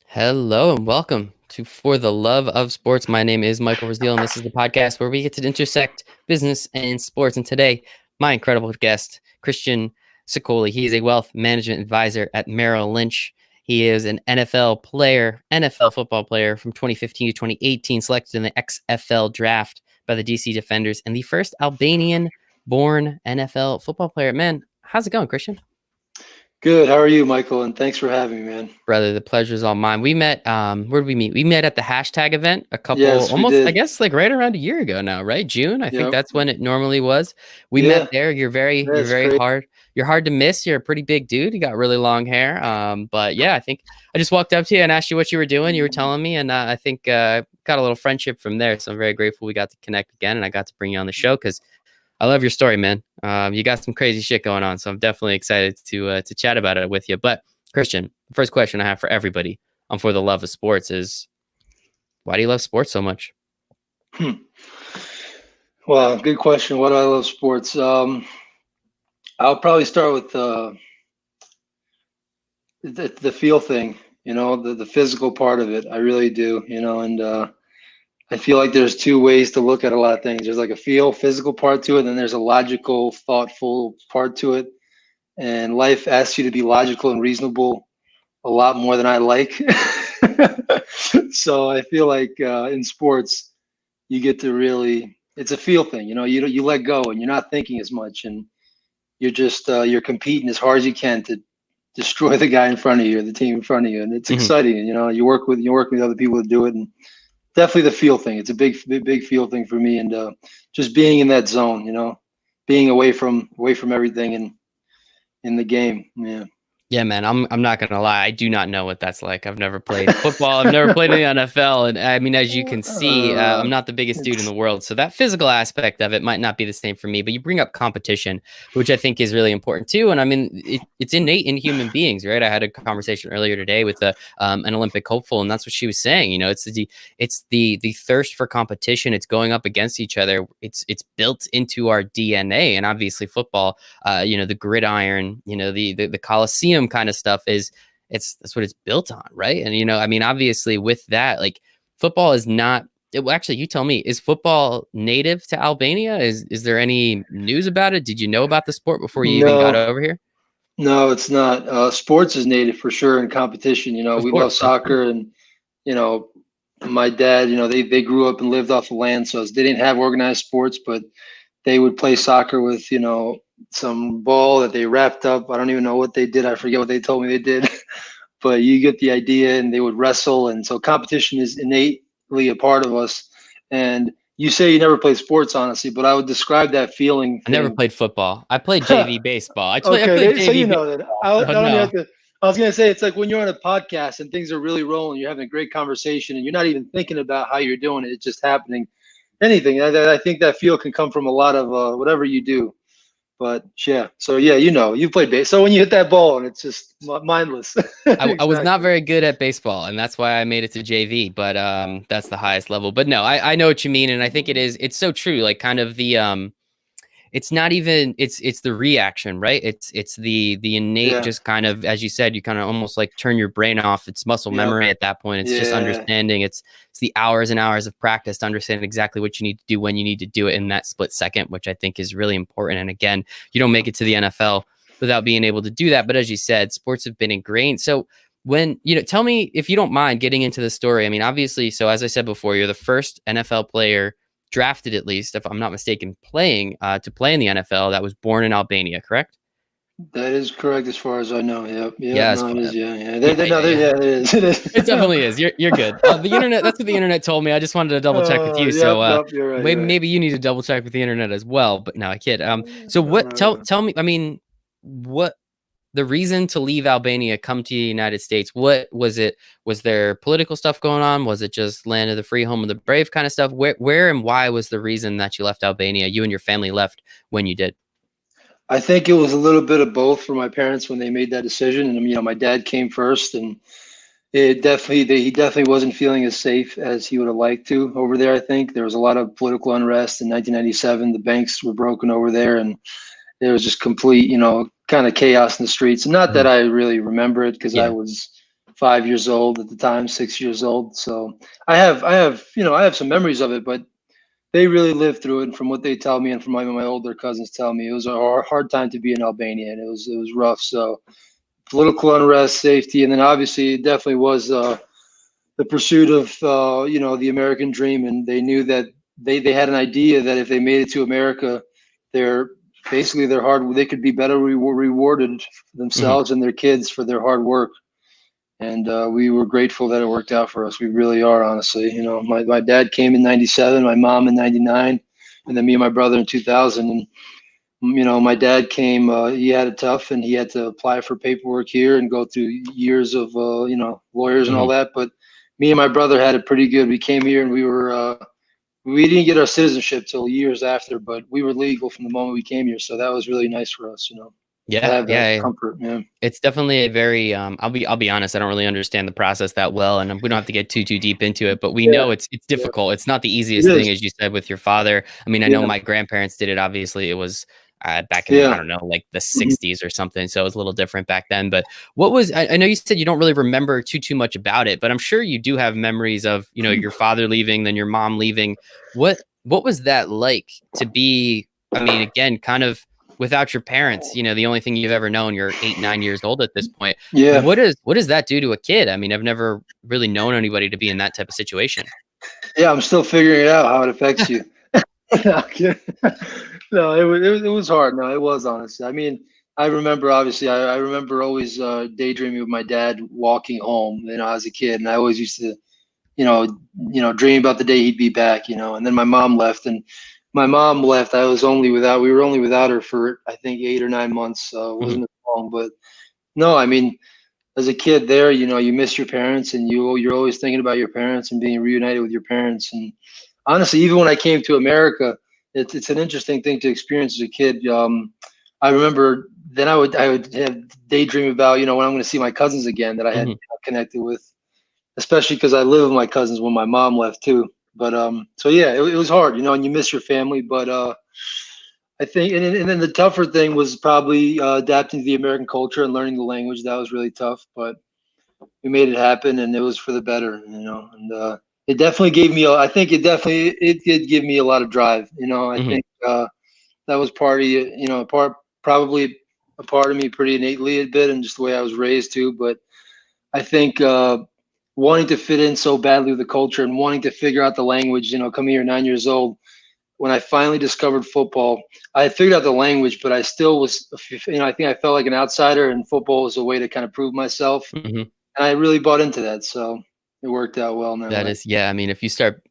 Hello and welcome to For the Love of Sports. My name is Michael Rasile, and this is the podcast where we get to intersect business and sports. And today, my incredible guest, Kristjan Sokoli. He is a wealth management advisor at Merrill Lynch. He is an NFL player, NFL football player from 2015 to 2018, selected in the XFL draft by the DC Defenders, and the first Albanian-born NFL football player. Man, how's it going, Kristjan? Good. How are you, Michael? And thanks for having me, man. Brother, the pleasure's all mine. We met, where did we meet? We met at the hashtag event Yes, we almost, I did. guess, like right around a year ago now, right? June. I think Yep. that's when it normally was. We met Yeah. there. You're That's very great. hard. You're hard to miss. You're a pretty big dude. You got really long hair. But yeah, I think I just walked up to you and asked you what you were doing. You were telling me, and I think got a little friendship from there. So I'm very grateful we got to connect again, and I got to bring you on the show because I love your story, man. You got some crazy shit going on, so I'm definitely excited to chat about it with you. But Kristjan, the first question I have for everybody on For the Love of Sports is, why do you love sports so much? Well, good question. Why do I love sports? I'll probably start with the feel thing, the physical part of it. I really do, and I feel like there's two ways to look at a lot of things. There's like a physical part to it, and then there's a logical, thoughtful part to it. And life asks you to be logical and reasonable a lot more than I like. So I feel like in sports, you get to really, it's a feel thing. You let go and you're not thinking as much, and you're just you're competing as hard as you can to destroy the guy in front of you or the team in front of you, and it's exciting. And you work with other people to do it, and definitely the feel thing. It's a big feel thing for me, and just being in that zone, being away from everything and in the game. Yeah. Yeah, man, I'm not gonna lie. I do not know what that's like. I've never played football. I've never played in the NFL, and I mean, as you can see, I'm not the biggest dude in the world. So that physical aspect of it might not be the same for me. But you bring up competition, which I think is really important too. And I mean, it's innate in human beings, right? I had a conversation earlier today with an Olympic hopeful, and that's what she was saying. It's the thirst for competition. It's going up against each other. It's built into our DNA, and obviously football, the gridiron, the Coliseum kind of stuff that's what it's built on, right? And I mean, obviously with that, like, football is not actually, you tell me, is football native to Albania? Is there any news about it? Did you know about the sport before you even got No, over here? no, it's not. Sports is native for sure in competition. Of We love course. soccer, and you know, my dad, they grew up and lived off the land, so they didn't have organized sports, but they would play soccer with, some ball that they wrapped up. I don't even know what they did. I forget what they told me they did, but you get the idea. And they would wrestle, and so competition is innately a part of us. And you say you never played sports, honestly, but I would describe that feeling I never thing. played football. I played JV baseball. I played So JV you know that. baseball. I But don't even have no. to. I was gonna say it's like when you're on a podcast and things are really rolling, you're having a great conversation, and you're not even thinking about how you're doing it. It's just happening. Anything. I think that feel can come from a lot of whatever you do. But yeah, so yeah, you played base. So when you hit that ball and it's just mindless. I was not Exactly. very good at baseball, and that's why I made it to JV, but that's the highest level. But no, I know what you mean, and I think it's so true. Like, kind of it's not even it's the reaction, right? It's the innate, Yeah. just kind of, as you said, you kind of almost like turn your brain off. It's muscle Yep. memory at that point. It's just Yeah. understanding. It's the hours and hours of practice to understand exactly what you need to do when you need to do it in that split second, which I think is really important. And again, you don't make it to the NFL without being able to do that. But as you said, sports have been ingrained. So when, tell me, if you don't mind getting into the story. I mean, obviously, so as I said before, you're the first NFL player drafted, at least, if I'm not mistaken, to play in the NFL that was born in Albania, correct? That is correct as far as I know. Yep. Yep. Yes. No, it is. Yeah. Yeah. Yeah, yeah, yeah. Yeah, it is. It is. It definitely is. You're good. The internet, that's what the internet told me. I just wanted to double check with you. Yep. So Yep. You're right. You're right. maybe you need to double check with the internet as well. But no, I kid. So what? Tell me. I mean, what the reason to leave Albania, come to the United States? What was it? Was there political stuff going on? Was it just land of the free, home of the brave kind of stuff? Where and why was the reason that you left Albania? You and your family left when you did. I think it was a little bit of both for my parents when they made that decision. And my dad came first, and he definitely wasn't feeling as safe as he would have liked to over there. I think there was a lot of political unrest in 1997. The banks were broken over there, and it was just complete, kind of chaos in the streets. And not that I really remember it because I Yeah. was 5 years old at the time, 6 years old. So I have some memories of it, but they really lived through it. And from what they tell me, and from my older cousins tell me, it was a hard time to be in Albania, and it was rough. So political unrest, safety, and then obviously it definitely was the pursuit of the American dream, and they knew that they had an idea that if they made it to America, their they could be better rewarded themselves and their kids for their hard work. And we were grateful that it worked out for us. We really are, honestly. My dad came in '97, my mom in '99, and then me and my brother in 2000. And my dad came. He had it tough, and he had to apply for paperwork here and go through years of lawyers and all that. But me and my brother had it pretty good. We came here, and we didn't get our citizenship till years after, but we were legal from the moment we came here. So that was really nice for us. Yeah. Comfort. Yeah. It's definitely a very I'll be honest, I don't really understand the process that well, and we don't have to get too deep into it, but we know it's difficult. It's not the easiest thing, as you said, with your father. I mean, I know my grandparents did it. Obviously, it was back in I don't know, like the 60s or something, so it was a little different back then. But what was I know you said you don't really remember too much about it, but I'm sure you do have memories of your father leaving, then your mom leaving. What was that like to be, I mean, again, kind of without your parents, the only thing you've ever known, you're 8, 9 years old at this point. Yeah. What does that do to a kid? I mean, I've never really known anybody to be in that type of situation. Yeah, I'm still figuring it out how it affects you. No, it was hard. No, it was, honestly. I mean, I remember, obviously, I remember always daydreaming with my dad walking home, as a kid, and I always used to, dream about the day he'd be back, and then my mom left, and my mom left. We were only without her for, I think, 8 or 9 months. So it wasn't as long, but no, I mean, as a kid there, you miss your parents, and you're always thinking about your parents and being reunited with your parents. And honestly, even when I came to America, it's an interesting thing to experience as a kid. I remember then I would have daydream about, when I'm going to see my cousins again that I had connected with, especially because I lived with my cousins when my mom left too. But so yeah, it was hard, and you miss your family. But I think, and then the tougher thing was probably adapting to the American culture and learning the language. That was really tough, but we made it happen, and it was for the better, And it definitely gave me. I think it did give me a lot of drive. I think that was probably a part of me pretty innately a bit, and just the way I was raised too. But I think wanting to fit in so badly with the culture and wanting to figure out the language, coming here 9 years old, when I finally discovered football, I had figured out the language, but I still was, I think I felt like an outsider, and football was a way to kind of prove myself. And I really bought into that. So it worked out well now. That is, yeah. I mean, if you start,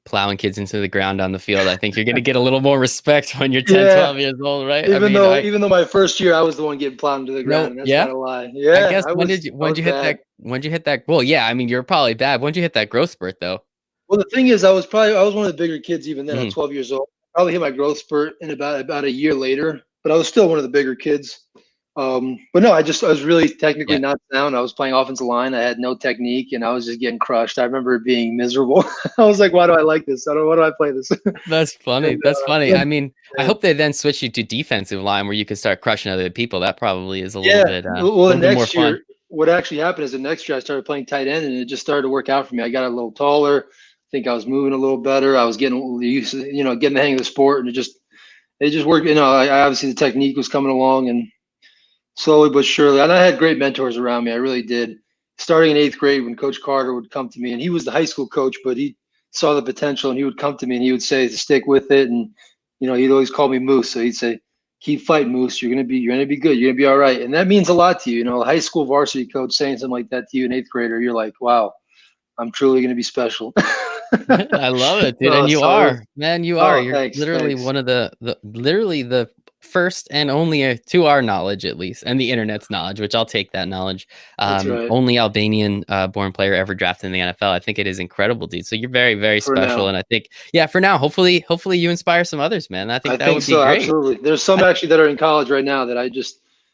plowing kids into the ground on the field, I think you're going to get a little more respect when you're 10, 12 years old, right? Even though my first year I was the one getting plowed into the ground, and that's not a lie. Yeah. I guess when did you hit that? Well, yeah. I mean, you're probably bad. When did you hit that growth spurt, though? Well, the thing is, I was one of the bigger kids even then. At 12 years old, I probably hit my growth spurt in about a year later, but I was still one of the bigger kids. But no, I was really technically not sound. I was playing offensive line. I had no technique, and I was just getting crushed. I remember it being miserable. I was like, why do I like this? Why do I play this? That's funny. That's funny. I mean, I hope they then switch you to defensive line where you can start crushing other people. That probably is a little bit well, next year, what actually happened is the next year I started playing tight end, and it just started to work out for me. I got a little taller. I think I was moving a little better. I was getting used to, getting the hang of the sport, and it just worked. I obviously the technique was coming along, and slowly but surely, and I had great mentors around me. I really did. Starting in 8th grade, when Coach Carter would come to me, and he was the high school coach, but he saw the potential, and he would come to me and he would say to stick with it. And he'd always call me Moose. So he'd say, "Keep fighting, Moose. You're gonna be good. You're gonna be all right." And that means a lot to you. A high school varsity coach saying something like that to you, an 8th grader, you're like, "Wow, I'm truly gonna be special." I love it, dude. And you are, man. You are. You're thanks, literally one of the first and only, to our knowledge at least, and the internet's knowledge, which I'll take that knowledge. Right. Only Albanian born player ever drafted in the NFL. I think it is incredible, dude. So you're very, very special. And I think, for now, hopefully you inspire some others, man. I think that would be great. Absolutely. There's some actually that are in college right now that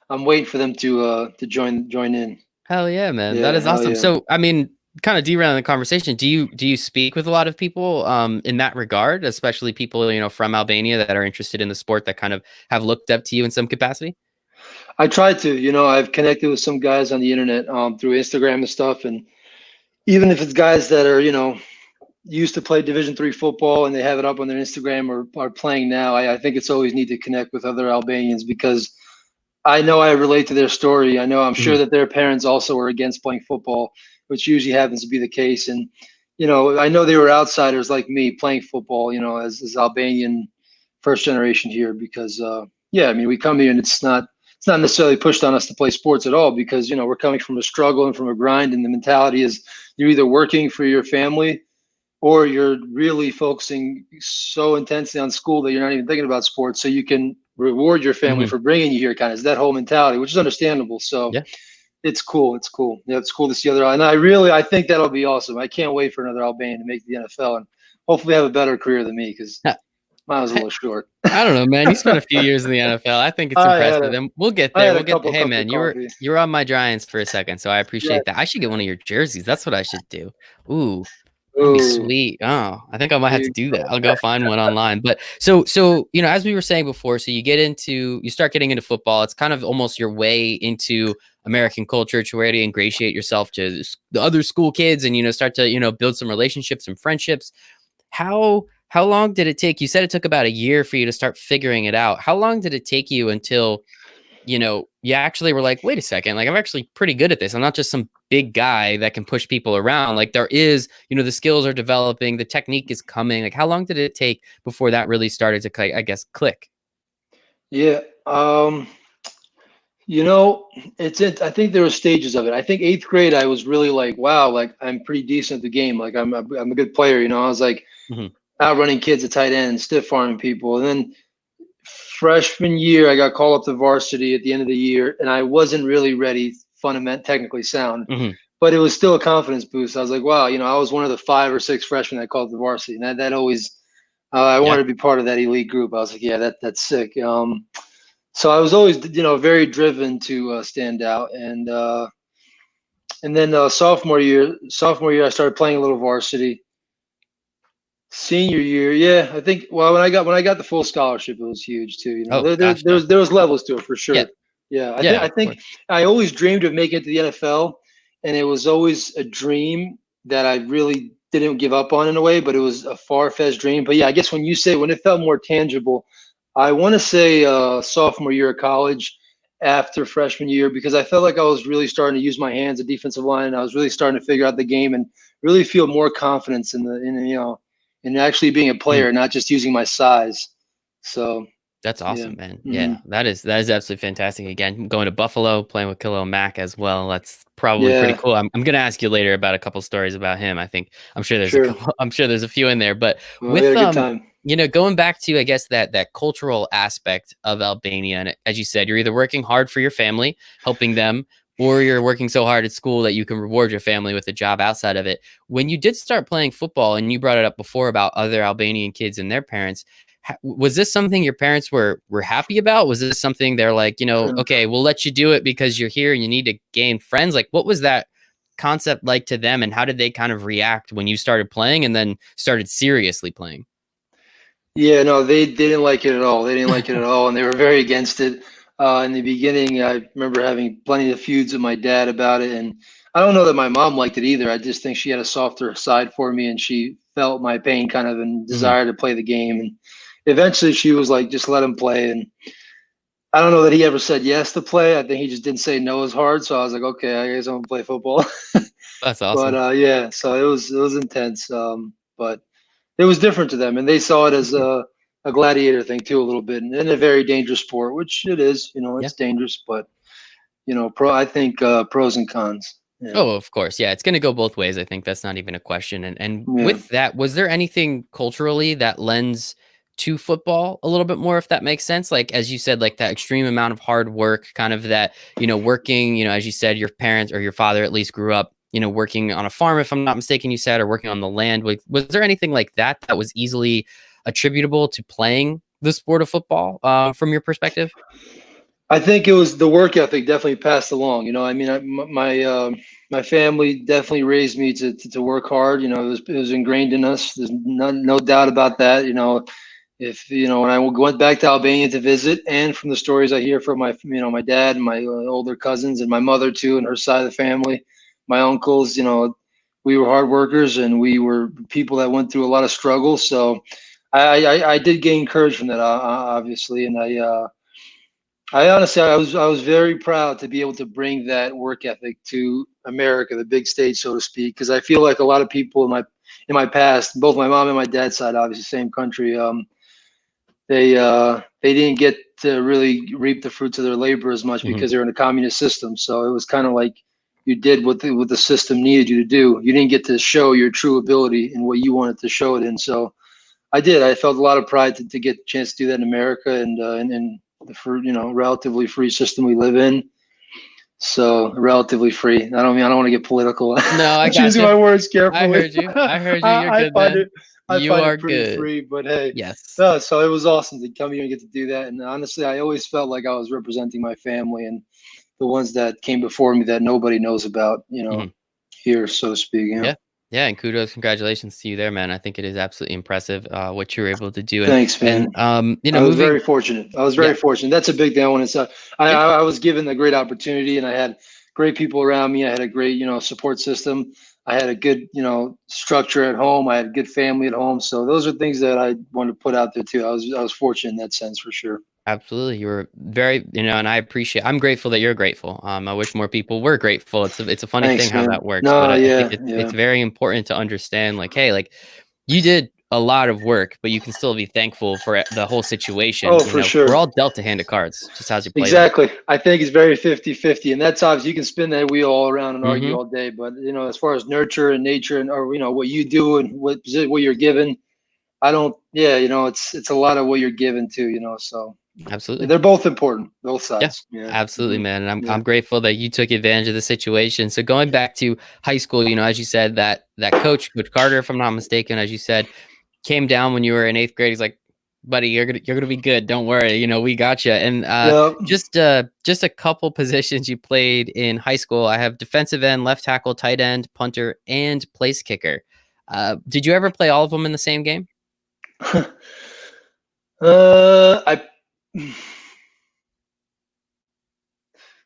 I'm waiting for them to join in. Hell yeah, man. That is awesome. Yeah. So, I mean, kind of derailing the conversation, do you speak with a lot of people in that regard, especially people from Albania that are interested in the sport, that kind of have looked up to you in some capacity? I tried to, I've connected with some guys on the internet through Instagram and stuff, and even if it's guys that are, used to play Division III football and they have it up on their Instagram or are playing now, I think it's always neat to connect with other Albanians because I know I relate to their story. I'm sure Mhm. that their parents also were against playing football, which usually happens to be the case. And, I know they were outsiders like me playing football, as Albanian first generation here because, yeah, I mean, we come here and it's not necessarily pushed on us to play sports at all because, we're coming from a struggle and from a grind. And the mentality is you're either working for your family or you're really focusing so intensely on school that you're not even thinking about sports so you can reward your family Mhm. for bringing you here, kind of is that whole mentality, which is understandable. So Yeah. it's cool. Yeah, it's cool to see other, and I think that'll be awesome. I can't wait for another Albanian to make the NFL and hopefully have a better career than me because mine was a little short. I don't know, man. You spent a few years in the NFL. I think it's I had impressive, a and we'll get I there. had a We'll get couple there. Hey, cups of man, you were coffee. you were on my Giants for a second, so I Yeah. appreciate that. I should get one of your jerseys. That's what I should do. Ooh, that'd be Ooh, sweet. Oh, I think I might there have to you do go. that. I'll go find one online. But so as we were saying before, so you start getting into football. It's kind of almost your way into American culture to where to ingratiate yourself to the other school kids, and start to build some relationships, some friendships. How long did it take? You said it took about a year for you to start figuring it out. How long did it take you until, you actually were like, wait a second, like I'm actually pretty good at this. I'm not just some big guy that can push people around. Like there is, the skills are developing, the technique is coming. Like how long did it take before that really started to, I guess, click? Yeah. You know, I think there were stages of it. I think eighth grade, I was really like, wow, like I'm pretty decent at the game. Like I'm a good player. I was like Hmm. outrunning kids at tight end, stiff arming people. And then freshman year, I got called up to varsity at the end of the year, and I wasn't really ready, technically sound, Hmm. but it was still a confidence boost. I was like, wow, I was one of the 5 or 6 freshmen that called the varsity, and that always, I Yeah. wanted to be part of that elite group. I was like, yeah, that's sick. So I was always, very driven to stand out, and then sophomore year, I started playing a little varsity. Senior year, yeah, I think. Well, when I got the full scholarship, it was huge too. Oh, There gotcha. was levels to it for Yeah. sure. Yeah, I think Yeah, I of think course. I always dreamed of making it to the NFL, and it was always a dream that I really didn't give up on in a way, but it was a far-fetched dream. But yeah, I guess when it felt more tangible, I want to say sophomore year of college, after freshman year, because I felt like I was really starting to use my hands at defensive line, and I was really starting to figure out the game and really feel more confidence in actually being a Mhm. player, not just using my size. So That's yeah. awesome, man. Hmm. Yeah, that is absolutely fantastic. Again, going to Buffalo, playing with Khalil Mack as well. That's probably pretty Yeah, cool. I'm gonna ask you later about a couple stories about him. I'm sure there's a sure. couple. I'm sure there's a few in there. But Well, we had with a good time. going back to I guess that cultural aspect of Albania, and as you said, you're either working hard for your family, helping them, or you're working so hard at school that you can reward your family with a job outside of it. When you did start playing football, and you brought it up before about other Albanian kids and their parents, was this something your parents were happy about? Was this something they're like, okay, we'll let you do it because you're here and you need to gain friends? Like, what was that concept like to them, and how did they kind of react when you started playing and then started seriously playing? Yeah, no, they didn't like it at all. They didn't like it at all, and they were very against it. In the beginning, I remember having plenty of feuds with my dad about it, and I don't know that my mom liked it either. I just think she had a softer side for me, and she felt my pain kind of and Hmm. desire to play the game. And eventually, she was like, "Just let him play." And I don't know that he ever said yes to play. I think he just didn't say no as hard. So I was like, "Okay, I guess I'm gonna play football." That's But awesome. yeah, so it was intense. But it was different to them, and they saw it as a gladiator thing too, a little bit, and a very dangerous sport, which it is. Yeah. It's dangerous, but I think pros and cons. Yeah, Oh, of course. Yeah, it's going to go both ways. I think that's not even a question. And yeah. with that, was there anything culturally that lends to football a little bit more, if that makes sense? Like as you said, like that extreme amount of hard work, kind of that, working, as you said, your parents or your father at least grew up, working on a farm, if I'm not mistaken, you said, or working on the land. Was there anything like that that was easily attributable to playing the sport of football, from your perspective? I think it was the work ethic definitely passed along. I mean, my family definitely raised me to work hard. It was ingrained in us. There's no doubt about that. if when I went back to Albania to visit, and from the stories I hear from my dad and my older cousins and my mother too, and her side of the family, my uncles, we were hard workers and we were people that went through a lot of struggle. So I did gain courage from that, obviously, and I honestly, I was very proud to be able to bring that work ethic to America, the big stage, so to speak, because I feel like a lot of people in my past, both my mom and my dad's side, obviously same country, they didn't get to really reap the fruits of their labor as much Hmm. because they're in a communist system. So it was kind of like you did what the system needed you to do. You didn't get to show your true ability in what you wanted to show it in. So I did. I felt a lot of pride to get a chance to do that in America and in the relatively free system we live in. So relatively free. I don't want to get political. No, I I'm got choosing you. my words I carefully. heard you. I heard you. You're I good, find man. it I You find are it pretty good. free, but hey, Yes. no. So it was awesome to come here and get to do that. And honestly, I always felt like I was representing my family and the ones that came before me that nobody knows about. Hmm. Here, so to speak. Yeah. Yeah, and congratulations to you there, man. I think it is absolutely impressive what you were able to do, and Thanks, man. I was very moving. fortunate. I was Yeah, very fortunate. That's a big thing I want to say. I, yeah, I I was given a great opportunity, and I had great people around me. I had a great, support system. I had a good, structure at home. I had a good family at home. So those are things that I want to put out there too. I was fortunate in that sense for sure. absolutely. You were very, and I appreciate. I'm grateful that you're grateful. I wish more people were grateful. It's a funny thing Thanks, how man. that works, but No, I think yeah, it's yeah. very important to understand, like, hey, like you did a lot of work, but you can still be thankful for the whole situation. Oh, for We're sure. all dealt a hand of cards, just how you play them. Exactly. I think it's very 50-50. And that's obvious. You can spin that wheel all around and argue Hmm. all day. But, as far as nurture and nature and, or, what you do and what you're given, I don't, yeah, it's a lot of what you're given to, so Absolutely. they're both important, both Yeah, sides. Yeah. absolutely, Hmm. man. And I'm Yeah. grateful that you took advantage of the situation. So going back to high school, as you said, that Coach Carter, if I'm not mistaken, as you said, came down when you were in eighth grade. He's like, buddy, you're gonna be good. Don't worry. We got you. And Yeah. just a couple positions you played in high school. I have defensive end, left tackle, tight end, punter, and place kicker. Did you ever play all of them in the same game? I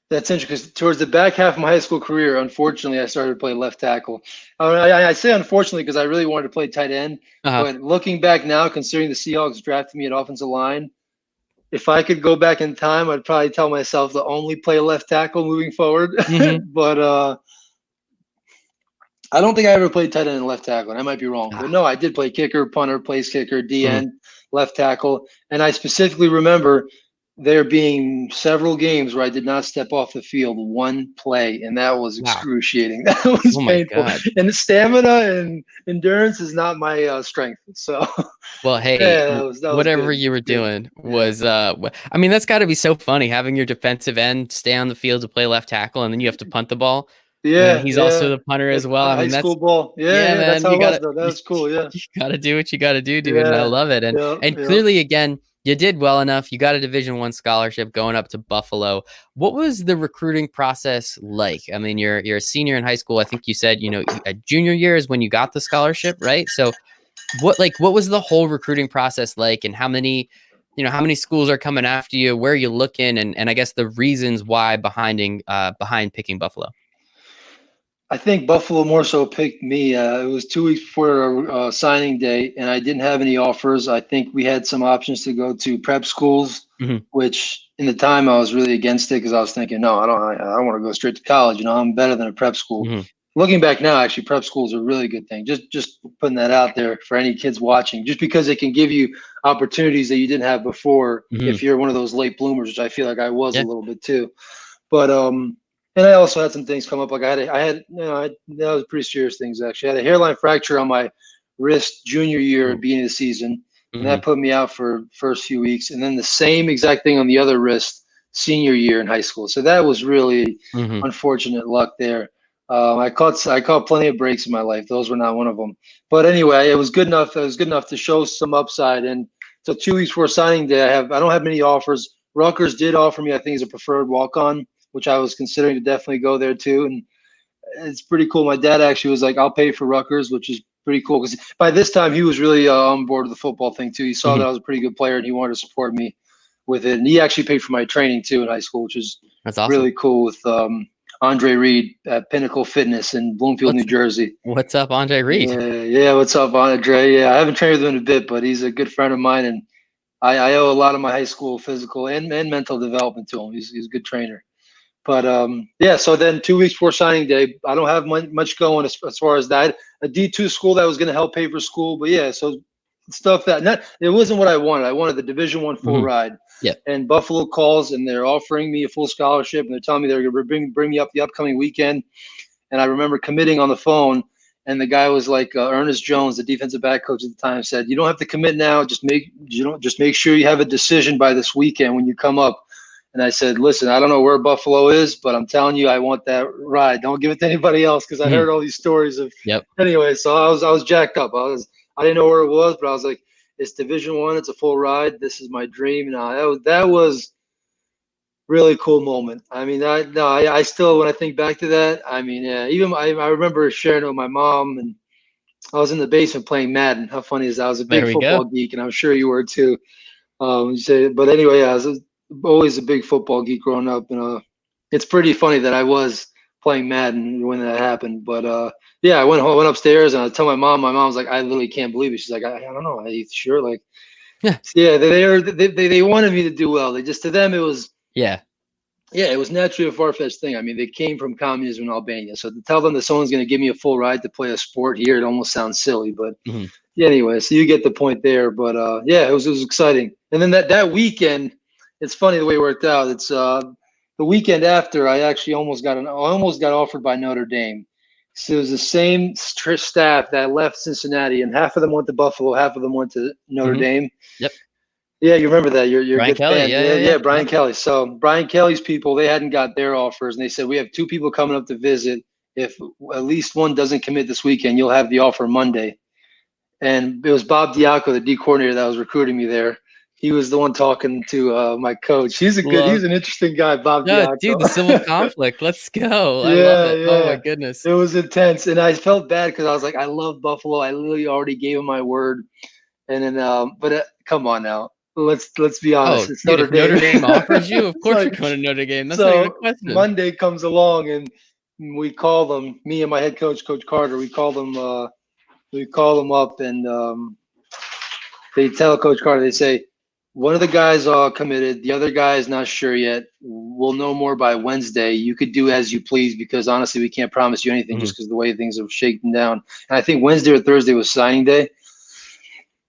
That's interesting because towards the back half of my high school career, unfortunately, I started to play left tackle. I say unfortunately because I really wanted to play tight end. Uh-huh. But looking back now, considering the Seahawks drafted me at offensive line, if I could go back in time, I'd probably tell myself to only play left tackle moving forward. Hmm. But I don't think I ever played tight end and left tackle. And I might be wrong. But Ah. no, I did play kicker, punter, place kicker, D Mhm. end, left tackle. And I specifically remember there being several games where I did not step off the field one play, and that was Wow. excruciating. That was Oh my painful. God. And the stamina and endurance is not my strength. So Well, hey, yeah, that was whatever good. you were Good. doing Yeah. was, I mean, that's got to be so funny having your defensive end stay on the field to play left tackle, and then you have to punt the ball, and then Yeah, he's also yeah. the punter as That's well. I high mean, school ball. Yeah, yeah, yeah. That's man, how you it was gotta, though. That was cool. Yeah. you gotta do what you gotta do, dude, and I Yeah. love it. And Yeah. and Yeah. clearly, again, you did well enough. You got a Division I scholarship going up to Buffalo. What was the recruiting process like? I mean, you're a senior in high school. I think you said, a junior year is when you got the scholarship, right? So what was the whole recruiting process like, and how many schools are coming after you, where are you looking, and I guess the reasons why behind picking Buffalo? I think Buffalo more so picked me. It was 2 weeks before signing day, and I didn't have any offers. I think we had some options to go to prep schools, Hmm. which in the time I was really against it because I was thinking, no, I don't want to go straight to college. I'm better than a prep school. Hmm. Looking back now, actually, prep school is a really good thing. Just putting that out there for any kids watching, just because it can give you opportunities that you didn't have before Hmm. if you're one of those late bloomers, which I feel like I was a Yeah. little bit too. But and I also had some things come up. Like that was pretty serious things actually. I had a hairline fracture on my wrist junior year at the Ooh. beginning of the season, and Hmm. that put me out for first few weeks. And then the same exact thing on the other wrist senior year in high school. So that was really Hmm. unfortunate luck there. I caught plenty of breaks in my life. Those were not one of them. But anyway, it was good enough. It was good enough to show some upside. And so 2 weeks before signing day, I don't have many offers. Rutgers did offer me, I think, as a preferred walk on, which I was considering to definitely go there too. And it's pretty cool. My dad actually was like, "I'll pay for Rutgers," which is pretty cool because by this time he was really on board with the football thing too. He saw that I was a pretty good player and he wanted to support me with it. And he actually paid for my training too in high school, which is That's awesome. really cool with Andre Reed at Pinnacle Fitness in Bloomfield, New Jersey. What's up, Andre Reed? Yeah, what's up, Andre? Yeah, I haven't trained with him in a bit, but he's a good friend of mine, and I owe a lot of my high school physical and mental development to him. He's a good trainer. But yeah, so then 2 weeks before signing day, I don't have much going as far as that. A D2 school that was going to help pay for school, but yeah, so stuff it wasn't what I wanted. I wanted the Division I full ride. Yeah. And Buffalo calls and they're offering me a full scholarship and they're telling me they're going to bring me up the upcoming weekend. And I remember committing on the phone, and the guy was like Ernest Jones, the defensive back coach at the time, said, "You don't have to commit now. Just make sure you have a decision by this weekend when you come up." And I said, "Listen, I don't know where Buffalo is, but I'm telling you, I want that ride. Don't give it to anybody else," because I heard all these stories of. Yep. Anyway, so I was jacked up. I didn't know where it was, but I was like, "It's Division I. It's a full ride. This is my dream." Now that was really cool moment. I mean, I still, when I think back to that, I mean, yeah, even I remember sharing it with my mom, and I was in the basement playing Madden. How funny is that? I was a big football geek, and I'm sure you were too. But anyway, yeah, I was always a big football geek growing up, and it's pretty funny that I was playing Madden when that happened. But yeah, I went upstairs and I told my mom. My mom was like, "I literally can't believe it." She's like, "I don't know. Are you sure?" Like, yeah, they wanted me to do well. To them it was it was naturally a far-fetched thing. I mean, they came from communism in Albania, so to tell them that someone's going to give me a full ride to play a sport here, it almost sounds silly. But yeah, anyway, so you get the point there. But yeah, it was exciting. And then that weekend, it's funny the way it worked out. It's the weekend after I actually almost got offered by Notre Dame. So it was the same staff that left Cincinnati, and half of them went to Buffalo, half of them went to Notre Dame. Yep. Yeah, you remember that. You're a good Kelly, fan. Yeah, Brian Kelly. So Brian Kelly's people, they hadn't got their offers, and they said, "We have 2 people coming up to visit. If at least one doesn't commit this weekend, you'll have the offer Monday." And it was Bob Diaco, the D coordinator, that was recruiting me there. He was the one talking to my coach. He's an interesting guy, Bob Diaco. Dude, the civil conflict. Let's go. I love it. Yeah. Oh my goodness. It was intense. And I felt bad because I was like, I love Buffalo. I literally already gave him my word. And then, but come on now. Let's be honest. It's Notre Dame. Notre Dame offers you, of course you're going to Notre Dame. That's not even a question. Monday comes along and we call them, me and my head coach, Coach Carter, we call them up and they tell Coach Carter, they say, one of the guys committed, the other guy is not sure yet. We'll know more by Wednesday. You could do as you please because honestly, we can't promise you anything just because the way things have shaken down. And I think Wednesday or Thursday was signing day.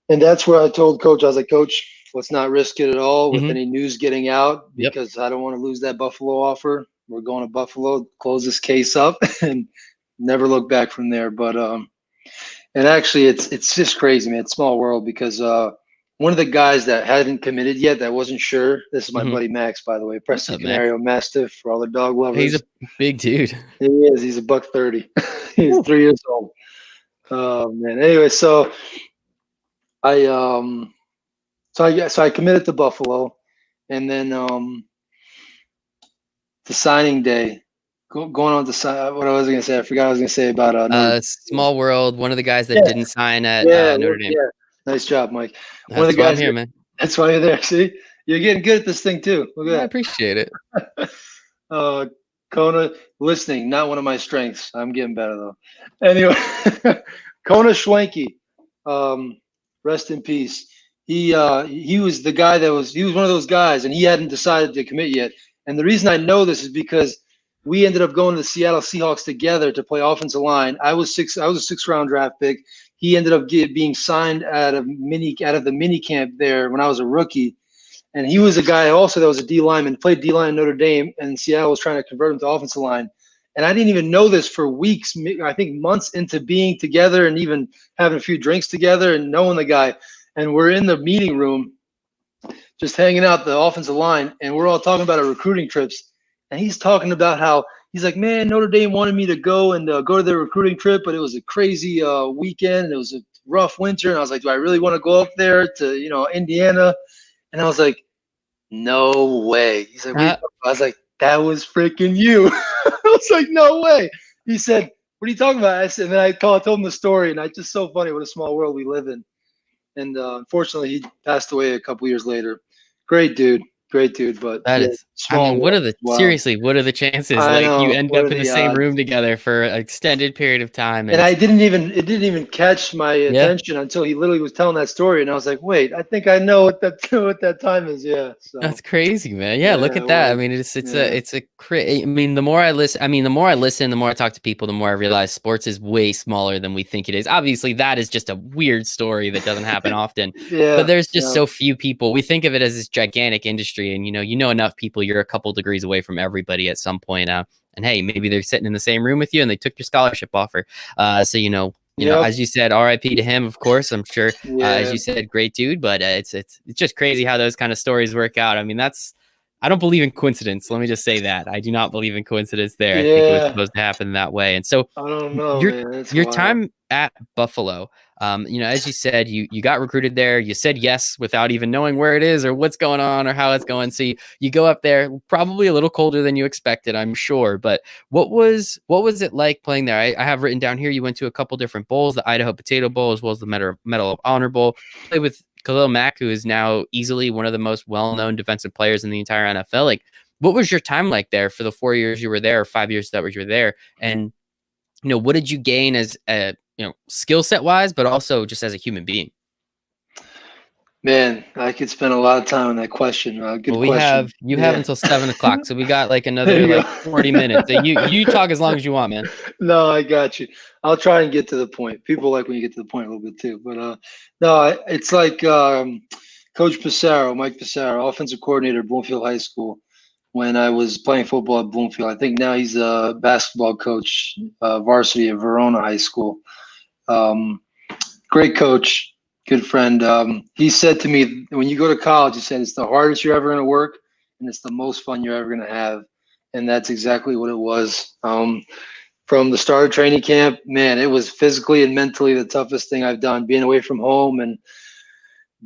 And that's where I told Coach, I was like, "Coach, let's not risk it at all with any news getting out because I don't want to lose that Buffalo offer. We're going to Buffalo, close this case up and never look back from there." But and actually it's just crazy, man. It's a small world because one of the guys that hadn't committed yet, that wasn't sure. This is my buddy Max, by the way, Preston Canario Mastiff for all the dog lovers. He's a big dude. He is. He's $130. He's 3 years old. Oh man. Anyway, so I committed to Buffalo, and then the signing day, going on to sign. What I was going to say, I forgot what I was going to say about Small World. One of the guys that didn't sign at Notre Dame. Yeah, nice job, Mike. One of the guys here, man. That's why you're there. See, you're getting good at this thing too. Look at that. I appreciate it. Kona, listening, not one of my strengths. I'm getting better though. Anyway, Kona Schwenke, rest in peace. He was the guy he was one of those guys, and he hadn't decided to commit yet. And the reason I know this is because we ended up going to the Seattle Seahawks together to play offensive line. I was a 6th round draft pick. He ended up being signed out of the mini camp there when I was a rookie. And he was a guy also that was a D lineman, played D line in Notre Dame, and Seattle was trying to convert him to offensive line. And I didn't even know this for weeks, I think months into being together and even having a few drinks together and knowing the guy. And we're in the meeting room just hanging out the offensive line, and we're all talking about our recruiting trips. And he's talking about how he's like, "Man, Notre Dame wanted me to go to their recruiting trip, but it was a crazy weekend. It was a rough winter." And I was like, "Do I really want to go up there to, Indiana?" And I was like, "No way." He's like, I was like, "That was freaking you." I was like, "No way." He said, what are you talking about? I said, and then I told him the story, and it's just so funny what a small world we live in. And unfortunately, he passed away a couple years later. Great dude, but That yeah, is, I small mean, world. Wow. what are the chances? I Like you know. end What up are in the the same odds? room together for an extended period of time, and And it's it didn't even catch my yeah. attention until he literally was telling that story, and I was like, wait, I think I know what that what that time is. Yeah. So That's crazy, man. Yeah, look yeah, at it that. I was. mean, Yeah. I mean, the more I listen, the more I talk to people, the more I realize sports is way smaller than we think it is. Obviously, that is just a weird story that doesn't happen often. But Yeah. there's just Yeah. so few people. We think of it as this gigantic industry, and you know enough people, you're a couple degrees away from everybody at some point. And hey, maybe they're sitting in the same room with you, and they took your scholarship offer. So Yep. as you said, R.I.P. to him. Of course, I'm sure. As Yeah. you said, great dude. But it's just crazy how those kind of stories work out. I mean, I don't believe in coincidence. Let me just say that I do not believe in coincidence. There, I think it was Yeah. supposed to happen that way. And so, I don't know, your man. It's your wild. time at Buffalo, as you said, you got recruited there. You said yes without even knowing where it is or what's going on or how it's going. So you go up there, probably a little colder than you expected, I'm sure. But what was it like playing there? I have written down here you went to a couple different bowls, the Idaho Potato Bowl as well as the Medal of Honor Bowl. Played with Khalil, who is now easily one of the most well-known defensive players in the entire NFL. Like, what was your time like there for the 4 years you were there, or 5 years that you were there? And what did you gain as a skill set wise, but also just as a human being? Man, I could spend a lot of time on that question. Good Well, question. you have Yeah. until 7 o'clock, so we got like There another you like go. 40 minutes. So you talk as long as you want, man. No, I got you. I'll try and get to the point. People like when you get to the point a little bit too. But no, it's like Coach Pissarro, Mike Pissarro, offensive coordinator at Bloomfield High School. When I was playing football at Bloomfield, I think now he's a basketball coach, varsity at Verona High School. Um, Great coach, good friend. He said to me, when you go to college, he said it's the hardest you're ever going to work, and it's the most fun you're ever going to have. And that's exactly what it was. From the start of training camp, man, it was physically and mentally the toughest thing I've done. Being away from home and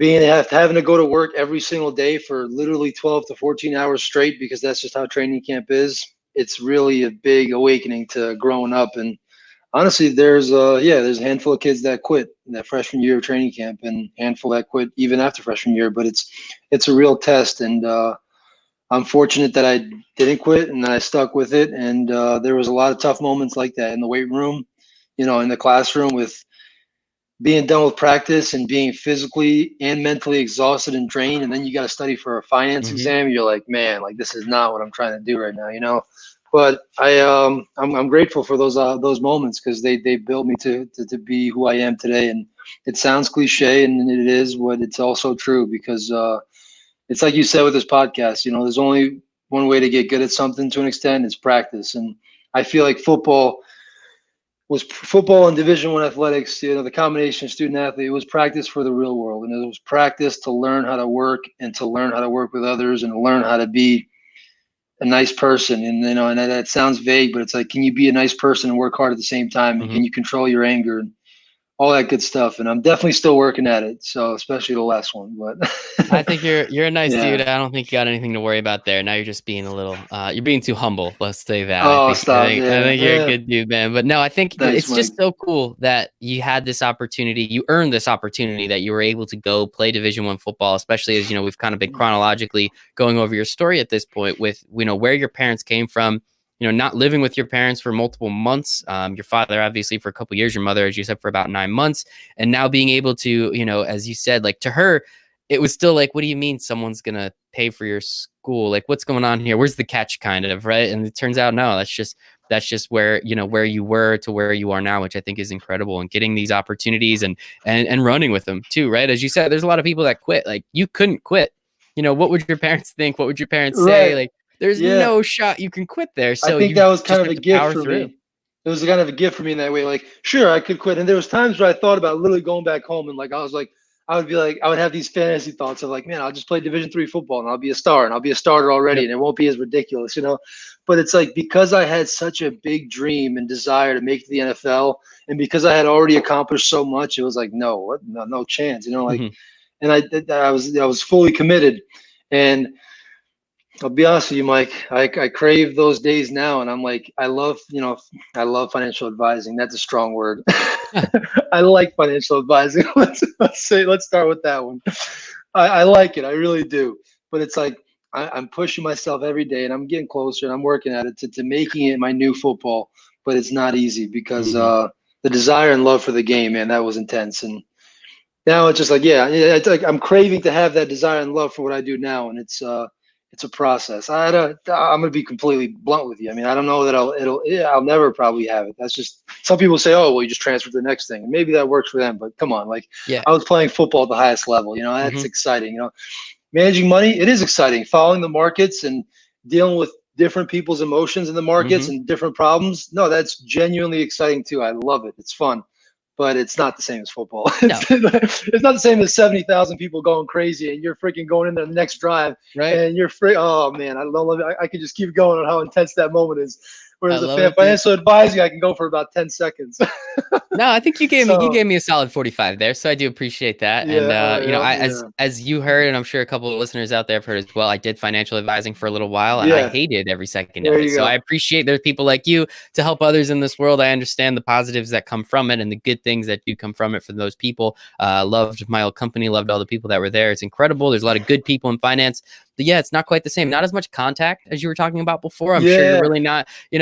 having to go to work every single day for literally 12 to 14 hours straight, because that's just how training camp is. It's really a big awakening to growing up. And honestly, there's a handful of kids that quit that freshman year of training camp, and a handful that quit even after freshman year. But it's a real test, and I'm fortunate that I didn't quit and that I stuck with it. And there was a lot of tough moments like that in the weight room, in the classroom, with being done with practice and being physically and mentally exhausted and drained, and then you got to study for a finance Mm-hmm. exam. You're like, man, like this is not what I'm trying to do right now. But I'm grateful for those moments, because they built me to be who I am today. And it sounds cliche, and it is, what it's also true, because it's like you said with this podcast. There's only one way to get good at something to an extent. It's practice. And I feel like football and Division I athletics, the combination of student athlete, it was practice for the real world. And it was practice to learn how to work, and to learn how to work with others, and to learn how to be a nice person. And and that sounds vague, but it's like, can you be a nice person and work hard at the same time? And Mm-hmm. can you control your anger and all that good stuff? And I'm definitely still working at it. So especially the last one, but I think you're a nice yeah. dude. I don't think you got anything to worry about there. Now you're just being a little you're being too humble. Let's say that. Oh, stop. I Yeah. think you're a good dude, man. But no, I think Thanks, it's Mike. just so cool that you had this opportunity. You earned this opportunity that you were able to go play Division I football, especially as we've kind of been chronologically going over your story at this point with where your parents came from. Not living with your parents for multiple months, your father, obviously, for a couple years, your mother, as you said, for about 9 months. And now being able to, as you said, like, to her, it was still like, what do you mean someone's going to pay for your school? Like, what's going on here? Where's the catch, kind of, right? And it turns out, no, that's just where, where you were to where you are now, which I think is incredible, and getting these opportunities and running with them too, right? As you said, there's a lot of people that quit. Like, you couldn't quit. What would your parents think? What would your parents say? Right. Like, there's no shot you can quit there. So I think you that was just kind of have a to gift power for through. me. It was kind of a gift for me in that way. Like, sure, I could quit. And there was times where I thought about literally going back home, and like, I would have these fantasy thoughts of like, man, I'll just play Division III football and I'll be a star, and I'll be a starter already. Yep. And it won't be as ridiculous, But it's like, because I had such a big dream and desire to make it to the NFL, and because I had already accomplished so much, it was like, no chance, like, Mhm. and I was fully committed. And I'll be honest with you, Mike. I crave those days now, and I'm like, I love financial advising. That's a strong word. I like financial advising. Let's start with that one. I like it. I really do. But it's like I'm pushing myself every day, and I'm getting closer, and I'm working at it to making it my new football. But it's not easy because Mhm. the desire and love for the game, man, that was intense. And now it's just like, it's like I'm craving to have that desire and love for what I do now, and it's a process. I'm gonna be completely blunt with you. I mean, I don't know that I'll never probably have it. That's just some people say, oh, well, you just transfer to the next thing, and maybe that works for them. But come on, like Yeah. I was playing football at the highest level. That's Mhm. exciting. Managing money, it is exciting. Following the markets and dealing with different people's emotions in the markets Mhm. and different problems. No, that's genuinely exciting too. I love it. It's fun, but it's not the same as football. No. It's not the same as 70,000 people going crazy and you're freaking going into the next drive Right. and you're free. Oh man, I don't love it. I could just keep going on how intense that moment is. I Whereas love it, dude. financial advising, I can go for about 10 seconds. No, I think you So gave me a solid 45 there, so I do appreciate that. And yeah, I yeah, as you heard, and I'm sure a couple of listeners out there have heard as well, I did financial advising for a little while, and I yeah. hated every second of There it. you So I go. appreciate there's people like you to help others in this world. I understand the positives that come from it and the good things that do come from it for those people. Loved my old company, loved all the people that were there. It's incredible. There's a lot of good people in finance. But yeah, it's not quite the same. Not as much contact as you were talking about before. I'm sure Yeah,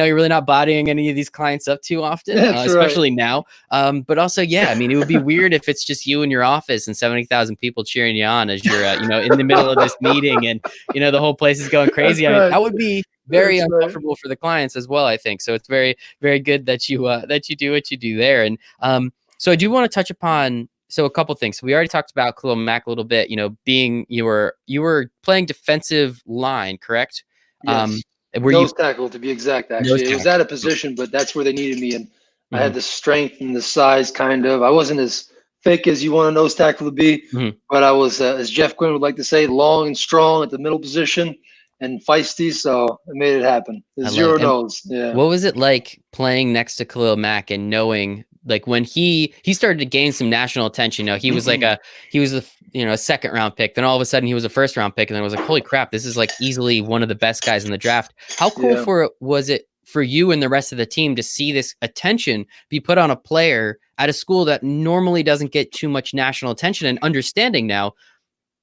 you're really not bodying any of these clients up too often, that's right. especially now. But also, yeah, I mean, it would be weird if it's just you in your office and 70,000 people cheering you on as you're, in the middle of this meeting and, the whole place is going crazy. That's I mean, right. that would be very That's right. uncomfortable for the clients as well, I think. So it's very, very good that that you do what you do there. And so I do want to touch upon a couple things. So we already talked about Khalil Mack a little bit, being you were playing defensive line, correct? Yes. Were you Nose tackle to be exact, nose actually. It was tackle? at a position, but that's where they needed me. And I Hmm. had the strength and the size, kind of. I wasn't as thick as you want a nose tackle to be, Hmm. but I was, as Jeff Quinn would like to say, long and strong at the middle position and feisty. So I made it happen. The I love it. zero And nose. Yeah. what was it like playing next to Khalil Mack and knowing like when he started to gain some national attention? He was like he was a second round pick. Then all of a sudden he was a first round pick, and then I was like, holy crap, this is like easily one of the best guys in the draft. How cool Yeah. was it for you and the rest of the team to see this attention be put on a player at a school that normally doesn't get too much national attention, and understanding now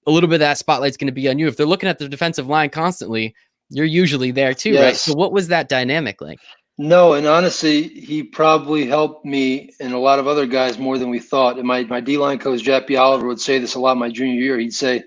a little bit of that spotlight's going to be on you. If they're looking at the defensive line constantly, you're usually there too, right? So Yes. what was that dynamic like? No, and honestly, he probably helped me and a lot of other guys more than we thought. And my D-line coach, Jappy Oliver, would say this a lot my junior year. He'd say,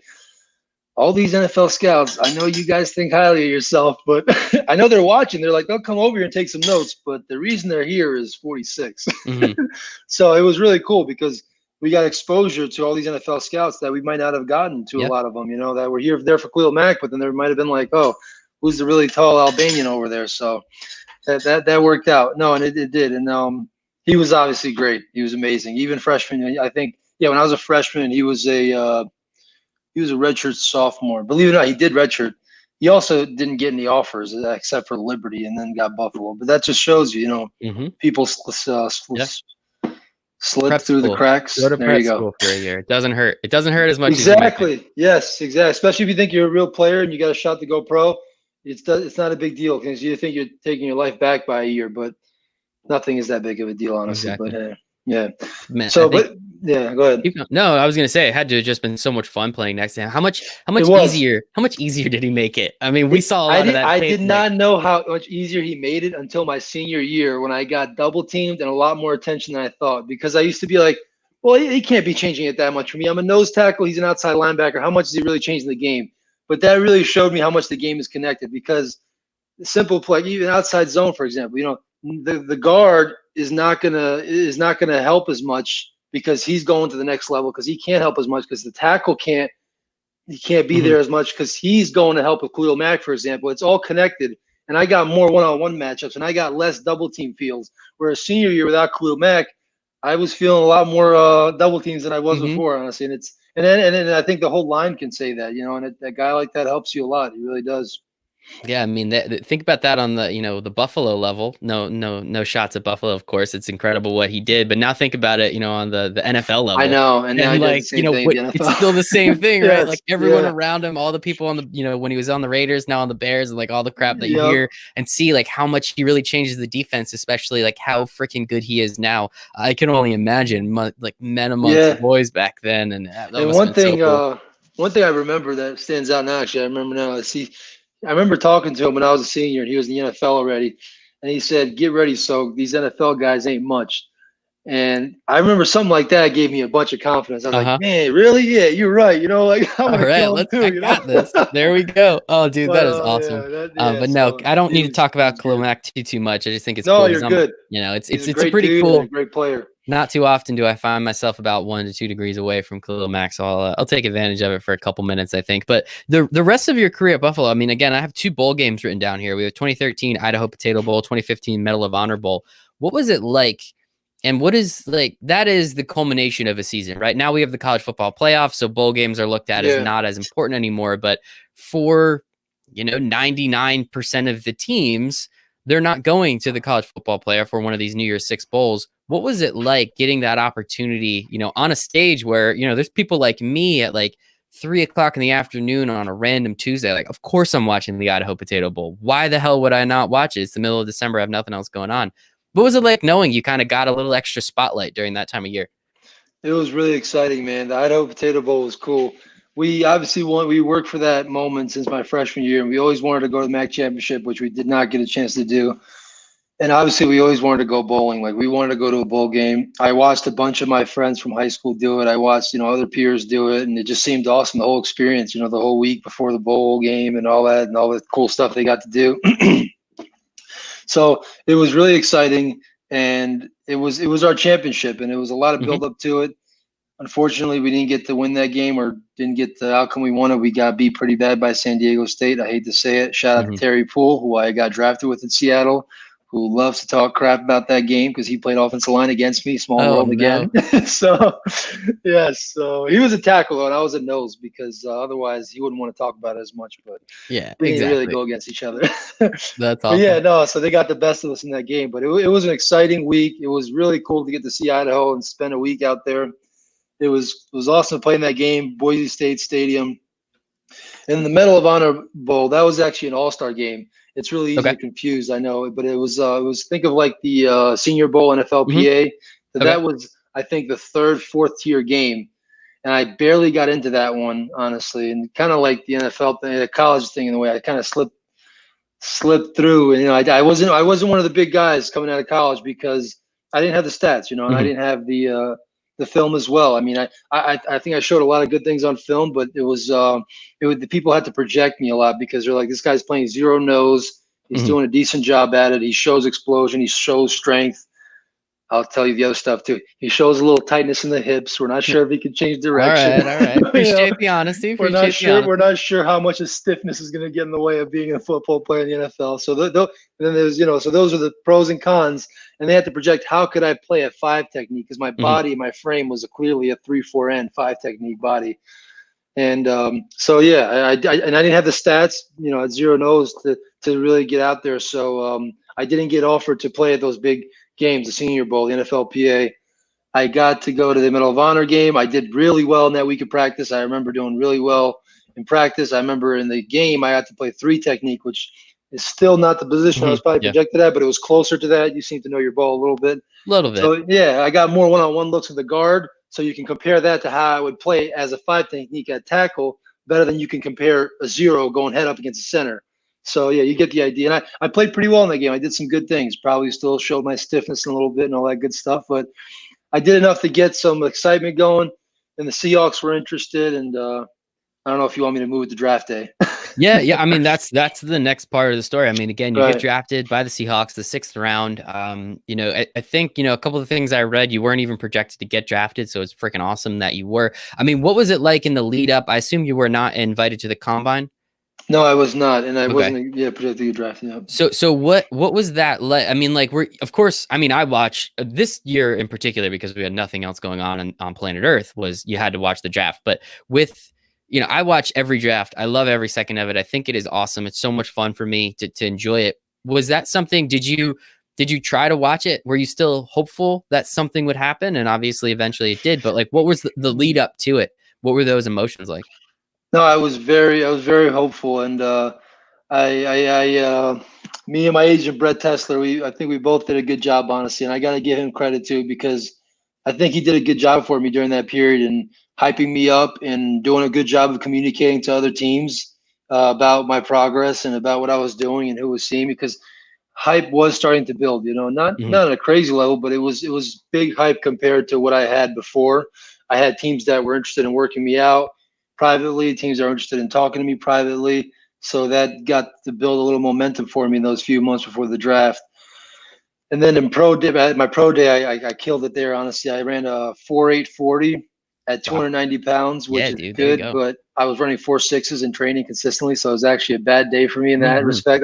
all these NFL scouts, I know you guys think highly of yourself, but I know they're watching. They're like, they'll come over here and take some notes, but the reason they're here is 46. Mm-hmm. So it was really cool because we got exposure to all these NFL scouts that we might not have gotten to. A Yep. lot of them, that were there for Khalil Mack, but then there might have been like, oh, who's the really tall Albanian over there? So that worked out. No, and it did. And he was obviously great. He was amazing. Even freshman, I think, when I was a freshman, he was a redshirt sophomore. Believe it or not, he did redshirt. He also didn't get any offers except for Liberty, and then got Buffalo. But that just shows you, Mm-hmm. people Yeah. slip Prep through the school. cracks. Go to There prep you go. school for a year. It doesn't hurt. It doesn't hurt as much as you might think. Exactly. Yes, exactly. Especially if you think you're a real player and you got a shot to go pro. It's not a big deal because you think you're taking your life back by a year, but nothing is that big of a deal, honestly. Exactly. But yeah. Man, So, I think. but yeah, go ahead. No, I was gonna say it had to have just been so much fun playing next to him. How much It was. easier did he make it? I mean, we saw a lot of that. I tape, did not know how much easier he made it until my senior year when I got double teamed and a lot more attention than I thought. Because I used to be like, well, he can't be changing it that much for me. I'm a nose tackle. He's an outside linebacker. How much is he really changing the game? But that really showed me how much the game is connected because the simple play, even outside zone, for example, the guard is not gonna help as much because he's going to the next level because he can't help as much because the tackle can't be Mhm. there as much because he's going to help with Khalil Mack, for example. It's all connected. And I got more one-on-one matchups and I got less double team feels. Whereas senior year without Khalil Mack, I was feeling a lot more double teams than I was Mhm. before, honestly. And then I think the whole line can say that, and a guy like that helps you a lot. He really does. Yeah, I mean, think about that on the the Buffalo level. No shots at Buffalo, of course. It's incredible what he did, but now think about it, on the NFL I level, know, and now and he does the like same thing at what the it's NFL. still the same thing, right? Yes, Like everyone yeah, around him, all the people on the when he was on the Raiders, now on the Bears, and like all the crap that you yep. hear and see, like how much he really changes the defense, especially like how freaking good he is now. I can only imagine like men amongst Yeah. boys back then, and that And must have been so cool. one thing I remember that stands out now, actually, I remember now. I remember talking to him when I was a senior, and he was in the NFL already, and he said, "Get ready, so these NFL guys ain't much." And I remember something like that gave me a bunch of confidence. I was Uh like, huh. "Man, really? Yeah, you're right. Like I'm All gonna right, kill him I too." got this. There we go. Oh, dude, But that is awesome. yeah. But no, So I don't he need to was talk he about was Khalil good. Mack too much. I just think it's No, cool you're because good. it's He's a it's a great pretty dude and a cool. great player. Not too often do I find myself about 1 to 2 degrees away from Khalil Mack, so I'll take advantage of it for a couple minutes, I think. But the rest of your career at Buffalo, I mean, again, I have 2 bowl games written down here. We have 2013 Idaho Potato Bowl, 2015 Medal of Honor Bowl. What was it like? And what is like that is the culmination of a season, right? Now we have the college football playoffs, so bowl games are looked at as Yeah. not as important anymore. But for 99% of the teams, they're not going to the college football playoff or one of these New Year's Six bowls. What was it like getting that opportunity, on a stage where, there's people like me at like 3 o'clock in the afternoon on a random Tuesday? Like, of course I'm watching the Idaho Potato Bowl. Why the hell would I not watch it? It's the middle of December. I have nothing else going on. What was it like knowing you kind of got a little extra spotlight during that time of year? It was really exciting, man. The Idaho Potato Bowl was cool. We obviously we worked for that moment since my freshman year, and we always wanted to go to the MAC championship, which we did not get a chance to do. And obviously, we always wanted to go bowling. Like we wanted to go to a bowl game. I watched a bunch of my friends from high school do it. I watched, other peers do it, and it just seemed awesome. The whole experience, the whole week before the bowl game and all that, and all the cool stuff they got to do. So it was really exciting, and it was our championship, and it was a lot of Mm-hmm. build up to it. Unfortunately, we didn't get to win that game or didn't get the outcome we wanted. We got beat pretty bad by San Diego State. I hate to say it. Shout out Mm-hmm. to Terry Poole, who I got drafted with in Seattle, who loves to talk crap about that game because he played offensive line against me. Small Oh world no. again. So, yes. So he was a tackle and I was a nose because otherwise he wouldn't want to talk about it as much. But Yeah, we didn't really exactly. go against each other. That's But yeah, awesome. no. So they got the best of us in that game. But it was an exciting week. It was really cool to get to see Idaho and spend a week out there. It was awesome to play in that game, Boise State Stadium. And the Medal of Honor Bowl, that was actually an all-star game. It's really easy Okay. to confuse, I know, but it was think of like the Senior Bowl Mm-hmm. NFLPA. Okay. That was, I think, the third, fourth tier game, and I barely got into that one, honestly. And kind of like the NFL thing, the college thing, in the way I kind of slipped through. And I wasn't one of the big guys coming out of college because I didn't have the stats, and I Mm-hmm. didn't have the film as well. I mean, I think I showed a lot of good things on film, but the people had to project me a lot because they're like, this guy's playing zero nose. He's Mm-hmm. doing a decent job at it. He shows explosion. He shows strength. I'll tell you the other stuff too. He shows a little tightness in the hips. We're not sure if he can change All direction. right. All right. Appreciate the honesty. We're not Appreciate the sure. We're honesty. not sure how much of stiffness is going to get in the way of being a football player in the NFL. So then there's so those are the pros and cons, and they had to project how could I play at 5 technique because my Mm-hmm. body, my frame was clearly a 3-4 5 technique body, and so yeah, and I didn't have the stats, at zero nose to really get out there. So I didn't get offered to play at those big games, the Senior Bowl, the NFLPA. I got to go to the Medal of Honor game. I did really well in that week of practice. I remember doing really well in practice. I remember in the game I had to play 3 technique, which is still not the position I Mm-hmm. was probably Yeah. projected at, but it was closer to that. You seem to know your ball a little bit. A little bit. So yeah, I got more one-on-one looks with the guard. So you can compare that to how I would play as a 5 technique at tackle better than you can compare a 0 going head up against the center. So yeah, you get the idea. And I played pretty well in that game. I did some good things. Probably still showed my stiffness a little bit and all that good stuff, but I did enough to get some excitement going, and the Seahawks were interested. And I don't know if you want me to move it to draft day. Yeah. I mean, that's the next part of the story. I mean, again, you get Right. drafted by the Seahawks, the 6th round. I think a couple of the things I read, you weren't even projected to get drafted, so it's freaking awesome that you were. I mean, what was it like in the lead up? I assume you were not invited to the combine. No, I was not, and I Okay. wasn't. Yeah, projected to get drafted. Yeah. So what was that like? I mean, like of course, I mean, I watch this year in particular because we had nothing else going on planet Earth. Was you had to watch the draft, but with I watch every draft. I love every second of it. I think it is awesome. It's so much fun for me to enjoy it. Was that something, did you try to watch it? Were you still hopeful that something would happen? And obviously eventually it did, but like, what was the lead up to it? What were those emotions like? No, I was very hopeful, and me and my agent Brett Tessler, I think we both did a good job, honestly, and I got to give him credit too because I think he did a good job for me during that period and hyping me up and doing a good job of communicating to other teams about my progress and about what I was doing and who was seeing me because hype was starting to build. Not Mhm. not at a crazy level, but it was big hype compared to what I had before. I had teams that were interested in working me out privately, teams that were interested in talking to me privately. So that got to build a little momentum for me in those few months before the draft. And then in pro day, at my pro day, I killed it there. Honestly, I ran a 4.840 at Wow. 290 pounds, which Yeah, is dude, there you good. go. But I was running 4.6s in training consistently, so it was actually a bad day for me in that Mhm. respect.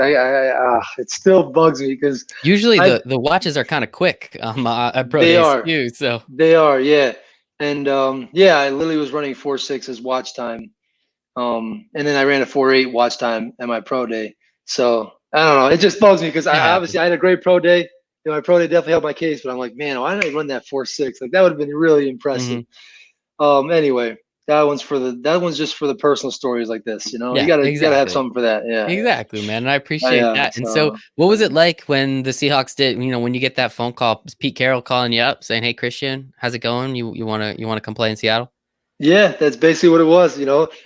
It still bugs me because Usually I the watches are kind of quick at pro they days are too. So they are yeah, and yeah, I literally was running 4.6s watch time. And then I ran a 4.8 watch time at my pro day. So I don't know. It just bugs me because it I happens. obviously I had a great pro day. My pro day definitely helped my case, but I'm like, man, why didn't I run that 4.6? Like that would have been really impressive. Mhm. Anyway, that one's just for the personal stories like this. You Yeah, gotta have exactly. something for that. Yeah, yeah. Exactly, man. And I appreciate that. And so what was it like when the Seahawks did, when you get that phone call, is Pete Carroll calling you up saying, "Hey Christian, how's it going? You wanna come play in Seattle?" Yeah, that's basically what it was.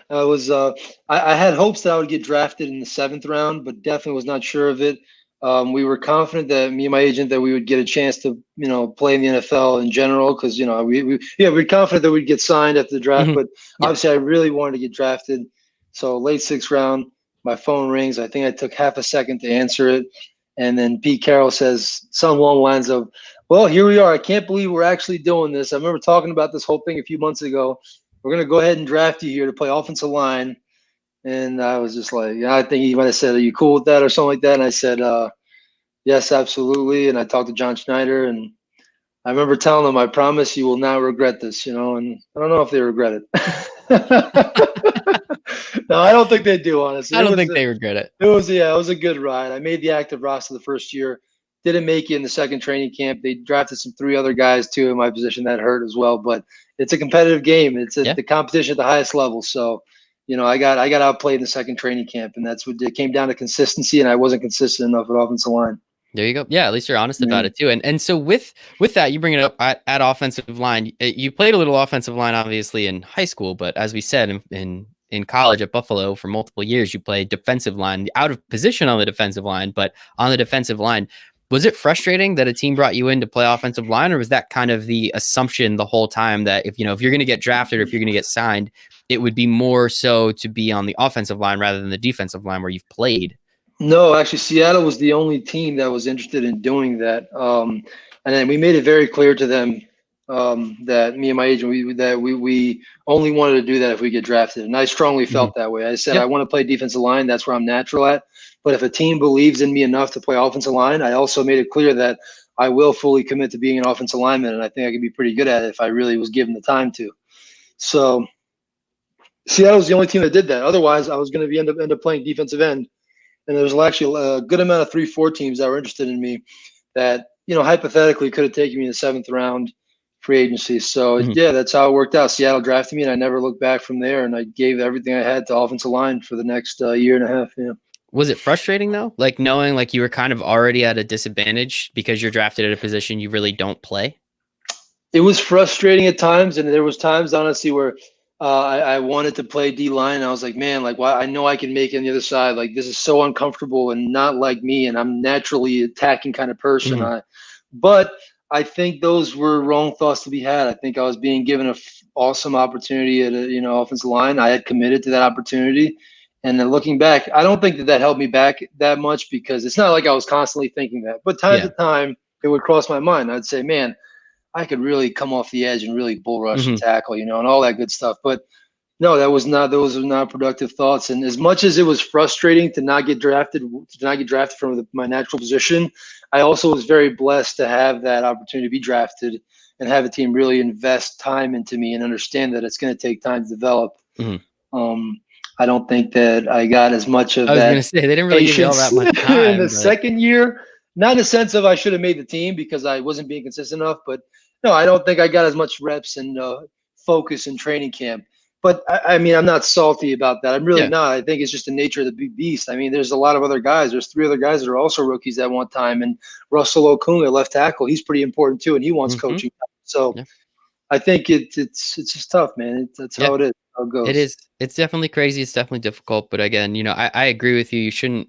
I was I had hopes that I would get drafted in the seventh round, but definitely was not sure of it. We were confident that me and my agent that we would get a chance to play in the NFL in general because we were confident that we'd get signed after the draft, Mhm. but Yeah. obviously I really wanted to get drafted. So late sixth round, my phone rings. I think I took half a second to answer it, and then Pete Carroll says something along the lines of, "Well, here we are. I can't believe we're actually doing this. I remember talking about this whole thing a few months ago. We're going to go ahead and draft you here to play offensive line." And I was just like, I think he might have said, "Are you cool with that?" or something like that. And I said, yes, absolutely. And I talked to John Schneider, and I remember telling them, "I promise you will not regret this," and I don't know if they regret it. No, I don't think they do, honestly. I don't think they regret it. It was a good ride. I made the active roster the first year. Didn't make it in the second training camp. They drafted three other guys too in my position that hurt as well. But it's a competitive game. Yeah. The competition at the highest level. So, I got outplayed in the second training camp, and that's what it came down to consistency. And I wasn't consistent enough at offensive line. There you go. Yeah, at least you're honest about Yeah. it too. And so with that, you bring it up at offensive line. You played a little offensive line, obviously, in high school, but as we said in college at Buffalo for multiple years, you played defensive line, out of position on the defensive line, but on the defensive line. Was it frustrating that a team brought you in to play offensive line, or was that kind of the assumption the whole time that if you're going to get drafted or if you're going to get signed, it would be more so to be on the offensive line rather than the defensive line where you've played? No, actually, Seattle was the only team that was interested in doing that. And then we made it very clear to them that me and my agent, we only wanted to do that if we get drafted. And I strongly Mhm. felt that way. I said, I Yep. want to play defensive line. That's where I'm natural at. But if a team believes in me enough to play offensive line, I also made it clear that I will fully commit to being an offensive lineman. And I think I could be pretty good at it if I really was given the time to. So Seattle was the only team that did that. Otherwise, I was going to end up playing defensive end, and there was actually a good amount of 3-4 teams that were interested in me that hypothetically could have taken me in the seventh round free agency. So Mhm. yeah, that's how it worked out. Seattle drafted me, and I never looked back from there. And I gave everything I had to offensive line for the next year and a half. Yeah. Was it frustrating though? Like knowing like you were kind of already at a disadvantage because you're drafted at a position you really don't play? It was frustrating at times, and there was times honestly where I wanted to play D line. I was like, man, like why? I know I can make it on the other side. Like this is so uncomfortable and not like me, and I'm naturally attacking kind of person. Mhm. But I think those were wrong thoughts to be had. I think I was being given an awesome opportunity at a offensive line. I had committed to that opportunity, and then looking back, I don't think that helped me back that much because it's not like I was constantly thinking that. But time to Yeah. time, it would cross my mind. I'd say, man, I could really come off the edge and really bull rush and Mhm. tackle, and all that good stuff. But no, those were not productive thoughts. And as much as it was frustrating to not get drafted from my natural position, I also was very blessed to have that opportunity to be drafted and have a team really invest time into me and understand that it's going to take time to develop. Mhm. I don't think that I got as much of I was that gonna say they didn't really give you all that much in the time, but second year. Not in the sense of I should have made the team because I wasn't being consistent enough, but no, I don't think I got as much reps and focus in training camp. But I mean, I'm not salty about that. I'm really yeah. not. I think it's just the nature of the beast. I mean, there's a lot of other guys. There's 3 other guys that are also rookies at one time, and Russell Okung, left tackle, he's pretty important too, and he wants Hmm. coaching. So Yeah. I think it's just tough, man. That's Yeah. how it is. How it It goes. is. It's definitely crazy. It's definitely difficult. But again, I agree with you. You shouldn't,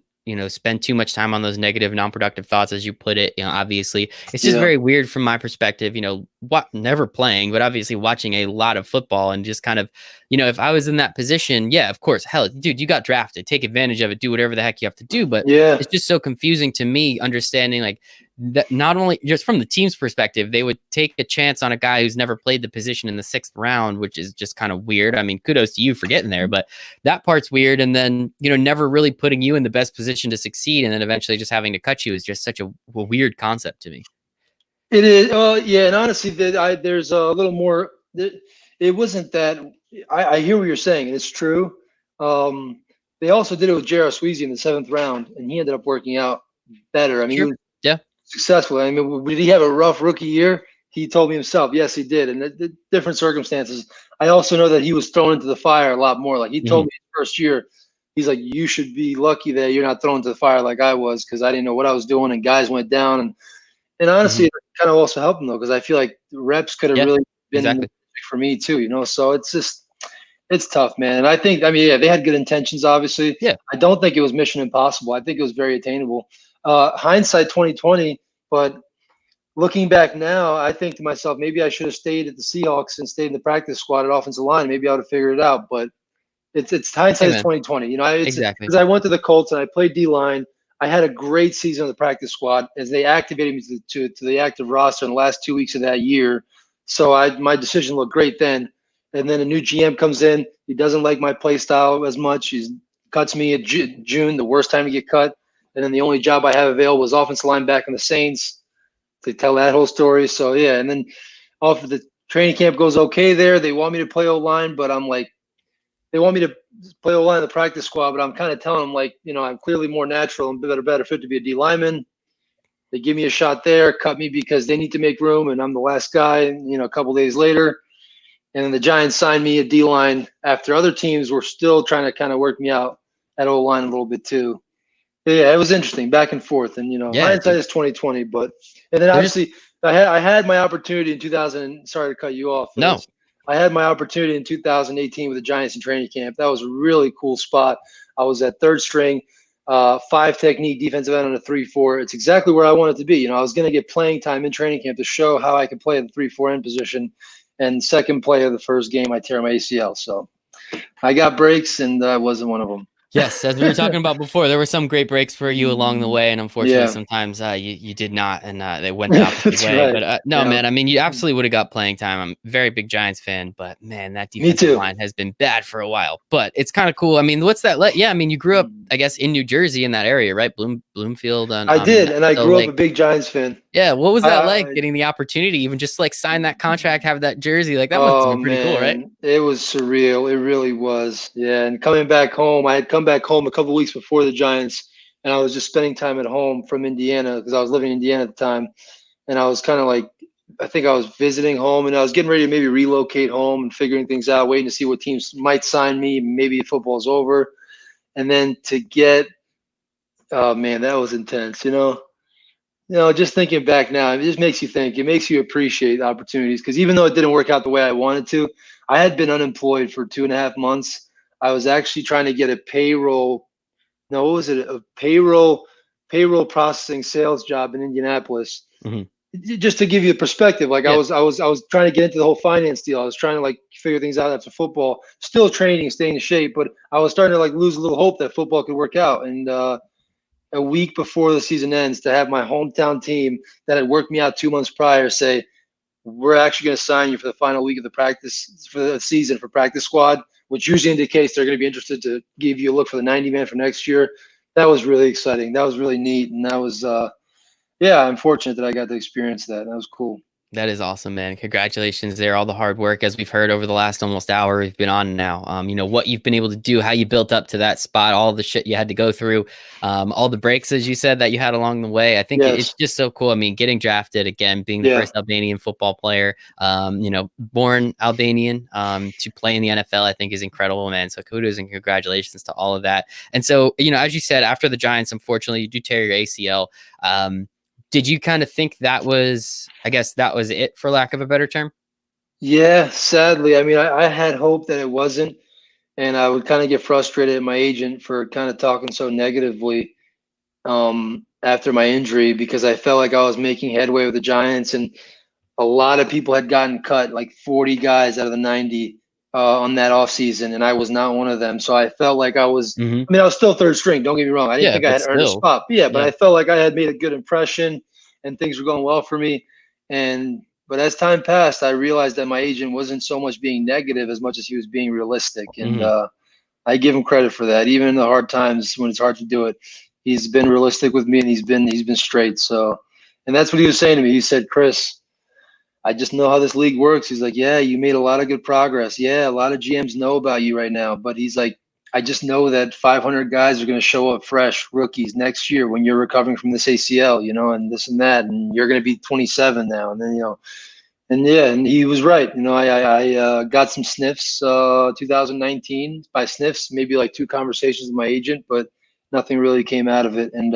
spend too much time on those negative, non-productive thoughts, as you put it. Obviously, it's just Yeah. very weird from my perspective. What never playing, but obviously watching a lot of football and just kind of, if I was in that position, yeah, of course, hell, dude, you got drafted. Take advantage of it. Do whatever the heck you have to do. But Yeah. it's just so confusing to me, understanding like that not only just from the team's perspective, they would take a chance on a guy who's never played the position in the 6th round, which is just kind of weird. I mean, kudos to you for getting there, but that part's weird. And then, never really putting you in the best position to succeed and then eventually just having to cut you is just such a weird concept to me. It is. Yeah, and honestly, there's a little more. It wasn't that. I hear what you're saying, and it's true. They also did it with Jarrah Sweezy in the 7th round, and he ended up working out better. I mean, he Sure. was Yeah. successful. I mean, did he have a rough rookie year? He told me himself, yes, he did, and the different circumstances. I also know that he was thrown into the fire a lot more. Like he told me his first year, he's like, you should be lucky that you're not thrown into the fire like I was, because I didn't know what I was doing, and guys went down, and honestly, it kind of also helped him though, because I feel like the reps could have Yeah, really been exactly. for me too. So it's tough, man. And I think, I mean, yeah, they had good intentions, obviously. Yeah. I don't think it was mission impossible. I think it was very attainable. Hindsight 2020, but looking back now, I think to myself, maybe I should have stayed at the Seahawks and stayed in the practice squad at offensive line. Maybe I would have figured it out. But it's Hey, hindsight is man. 2020. It's Exactly. because I went to the Colts and I played D line. I had a great season on the practice squad as they activated me to the active roster in the last 2 weeks of that year. So my decision looked great then. And then a new GM comes in. He doesn't like my play style as much. He cuts me at June, the worst time to get cut. And then the only job I have available was offensive line back in the Saints to tell that whole story. So yeah, and then off of the training camp goes okay there. They want me to play O-line, but I'm like, they want me to play O-line in the practice squad, but I'm kind of telling them like, I'm clearly more natural and better fit to be a D lineman. They give me a shot there, cut me because they need to make room, and I'm the last guy. And, a couple days later, and then the Giants signed me a D line after other teams were still trying to kind of work me out at O-line a little bit too. But yeah, it was interesting, back and forth, and Yeah, hindsight dude. is 2020. But and then obviously I had my opportunity in 2000. Sorry to cut you off. No. I had my opportunity in 2018 with the Giants in training camp. That was a really cool spot. I was at 3rd string, 5 technique defensive end on a 3-4. It's exactly where I wanted to be. I was going to get playing time in training camp to show how I could play in the 3-4 end position. And second play of the first game, I tear my ACL. So I got breaks, and I wasn't one of them. Yes, as we were talking about before, there were some great breaks for you along the way, and unfortunately, Yeah. sometimes you did not, and they went the opposite That's way. right. But no, Yeah. man, I mean, you absolutely would have got playing time. I'm a very big Giants fan, but man, that Me defensive too. line has been bad for a while. But it's kind of cool. I mean, what's that? Yeah, I mean, you grew up, I guess, in New Jersey in that area, right? Bloomfield. I did, and I grew up a big Giants fan. Yeah, what was that like getting the opportunity, even just like sign that contract, have that jersey? Like that must have been pretty cool, right? It was surreal. It really was. Yeah, and coming back home, I had come back home a couple of weeks before the Giants, and I was just spending time at home from Indiana because I was living in Indiana at the time, and I was kind of like, I think I was visiting home, and I was getting ready to maybe relocate home and figuring things out, waiting to see what teams might sign me. Maybe football's over, and then to get, oh man, that was intense. Just thinking back now, it just makes you think. It makes you appreciate opportunities because even though it didn't work out the way I wanted to, I had been unemployed for 2.5 months. I was actually trying to get a payroll. No, what was it? A payroll processing sales job in Indianapolis. Just to give you a perspective, like I was trying to get into the whole finance deal. I was trying to like figure things out after football, still training, staying in shape, but I was starting to like lose a little hope that football could work out. And a week before the season ends, to have my hometown team that had worked me out 2 months prior say, we're actually going to sign you for the final week of the practice for the season for practice squad, which usually indicates they're going to be interested to give you a look for the 90-man for next year. That was really exciting. That was really neat. And that was, I'm fortunate that I got to experience that. That was cool. That is awesome, man. Congratulations there. All the hard work, as we've heard over the last almost hour we've been on now. What you've been able to do, how you built up to that spot, all the shit you had to go through, all the breaks, as you said, that you had along the way. I think it's Yes. just so cool. I mean, getting drafted again, being the Yeah. first Albanian football player, born Albanian, to play in the NFL, I think is incredible, man. So kudos and congratulations to all of that. And so, as you said, after the Giants, unfortunately, you do tear your ACL. Did you kind of think that was, I guess that was it, for lack of a better term? Yeah, sadly. I mean, I had hope that it wasn't, and I would kind of get frustrated at my agent for kind of talking so negatively after my injury, because I felt like I was making headway with the Giants, and a lot of people had gotten cut, like 40 guys out of the 90 on that offseason, and I was not one of them. So I felt like I was, Mm-hmm. I mean, I was still third string. Don't get me wrong. I didn't Yeah, think I but had earned a still, spot. But yeah, but yeah. I felt like I had made a good impression and things were going well for me. But as time passed, I realized that my agent wasn't so much being negative as much as he was being realistic. And Mm-hmm. I give him credit for that. Even in the hard times when it's hard to do it, he's been realistic with me, and he's been straight. So, and that's what he was saying to me. He said, "Chris, I just know how this league works." He's like, "Yeah, you made a lot of good progress. Yeah, a lot of GMs know about you right now." But he's like, "I just know that 500 guys are going to show up fresh, rookies next year when you're recovering from this ACL, and this and that, and you're going to be 27 now, and then and yeah, and he was right. I got some sniffs, 2019. By sniffs, maybe like two conversations with my agent, but nothing really came out of it, and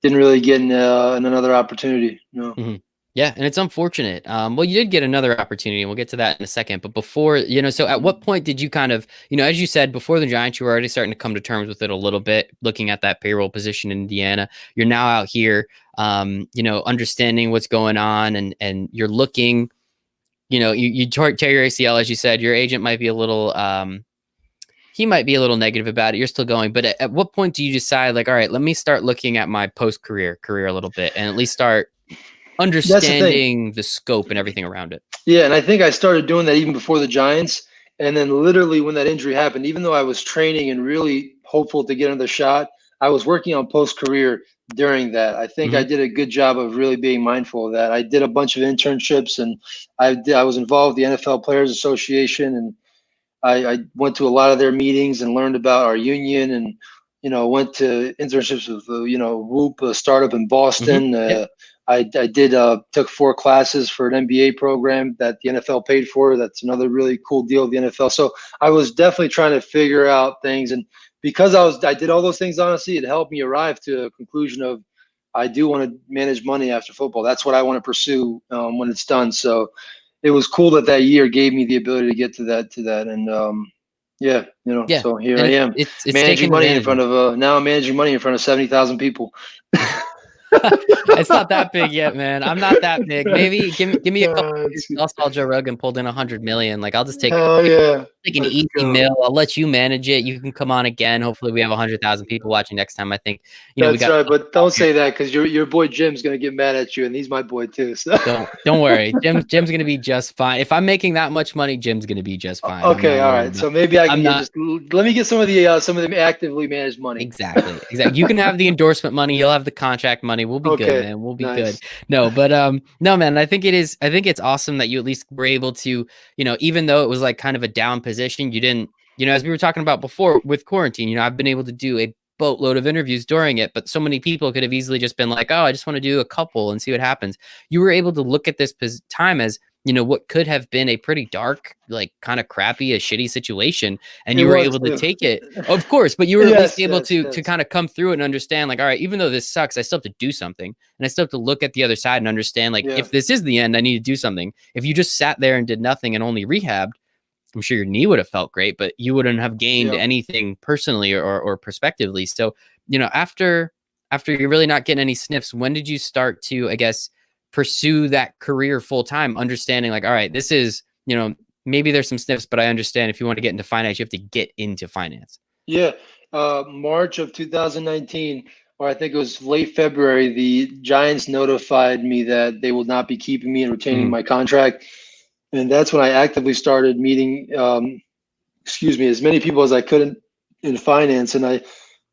didn't really get in another opportunity. No. Mm-hmm. Yeah, and it's unfortunate. Well, you did get another opportunity, and we'll get to that in a second. But before, so at what point did you kind of, as you said, before the Giants, you were already starting to come to terms with it a little bit, looking at that payroll position in Indiana. You're now out here, understanding what's going on, and you're looking, you tear your ACL, as you said. Your agent might be a little, he might be a little negative about it. You're still going, but at what point do you decide, like, all right, let me start looking at my career a little bit, and at least start That's the thing. understanding the scope and everything around it? Yeah, and I think I started doing that even before the Giants. And then literally when that injury happened, even though I was training and really hopeful to get another shot, I was working on post career during that. I think I Mm-hmm. did a good job of really being mindful of that. I did a bunch of internships, and I was involved with the NFL Players Association, and I went to a lot of their meetings and learned about our union, and went to internships with Whoop, a startup in Mm-hmm. Boston. Yep. I did took 4 classes for an MBA program that the NFL paid for. That's another really cool deal with the NFL. So I was definitely trying to figure out things, and because I did all those things, honestly, it helped me arrive to a conclusion of I do want to manage money after football. That's what I want to pursue when it's done. So it was cool that year gave me the ability to get to that, and yeah, Yeah, so here I and am it's managing taken money in advantage front of. of now I'm managing money in front of 70,000 people. It's not that big yet, man. I'm not that big. Maybe give me a couple of years. It's, I'll saw Joe Rogan pulled in 100 million. Like, I'll just take hell yeah, an let's easy go. mill. I'll let you manage it. You can come on again. Hopefully, we have 100,000 people watching next time. I think we That's got. right, but don't say that because your boy Jim's gonna get mad at you, and he's my boy too. So Don't worry. Jim's gonna be just fine. If I'm making that much money, Jim's gonna be just fine. I'm okay, not all worried right. about. So maybe I can I'm get not. just let me get some of the actively managed money. Exactly. You can have the endorsement money. You'll have the contract money. We'll be good, Okay, man. We'll be good. nice. No, but no, man. I think it's awesome that you at least were able to, even though it was like kind of a down position, you didn't, as we were talking about before with quarantine. I've been able to do a boatload of interviews during it, but so many people could have easily just been like, oh, I just want to do a couple and see what happens. You were able to look at this time as, what could have been a pretty dark, like kind of crappy, a shitty situation, and It you were was. able to take it. Of course, but you were at least Yes, able yes, to yes. kind of come through it and understand, like, all right, even though this sucks, I still have to do something, and I still have to look at the other side and understand, like, Yeah, if this is the end, I need to do something. If you just sat there and did nothing and only rehabbed, I'm sure your knee would have felt great, but you wouldn't have gained yeah. anything personally or prospectively. So, after you're really not getting any sniffs, when did you start to, I guess, pursue that career full time, understanding like, all right, this is, maybe there's some sniffs, but I understand if you want to get into finance, you have to get into finance. Yeah, March of 2019, or I think it was late February, the Giants notified me that they will not be keeping me and retaining Mm-hmm. my contract. And that's when I actively started meeting, as many people as I could in finance. And I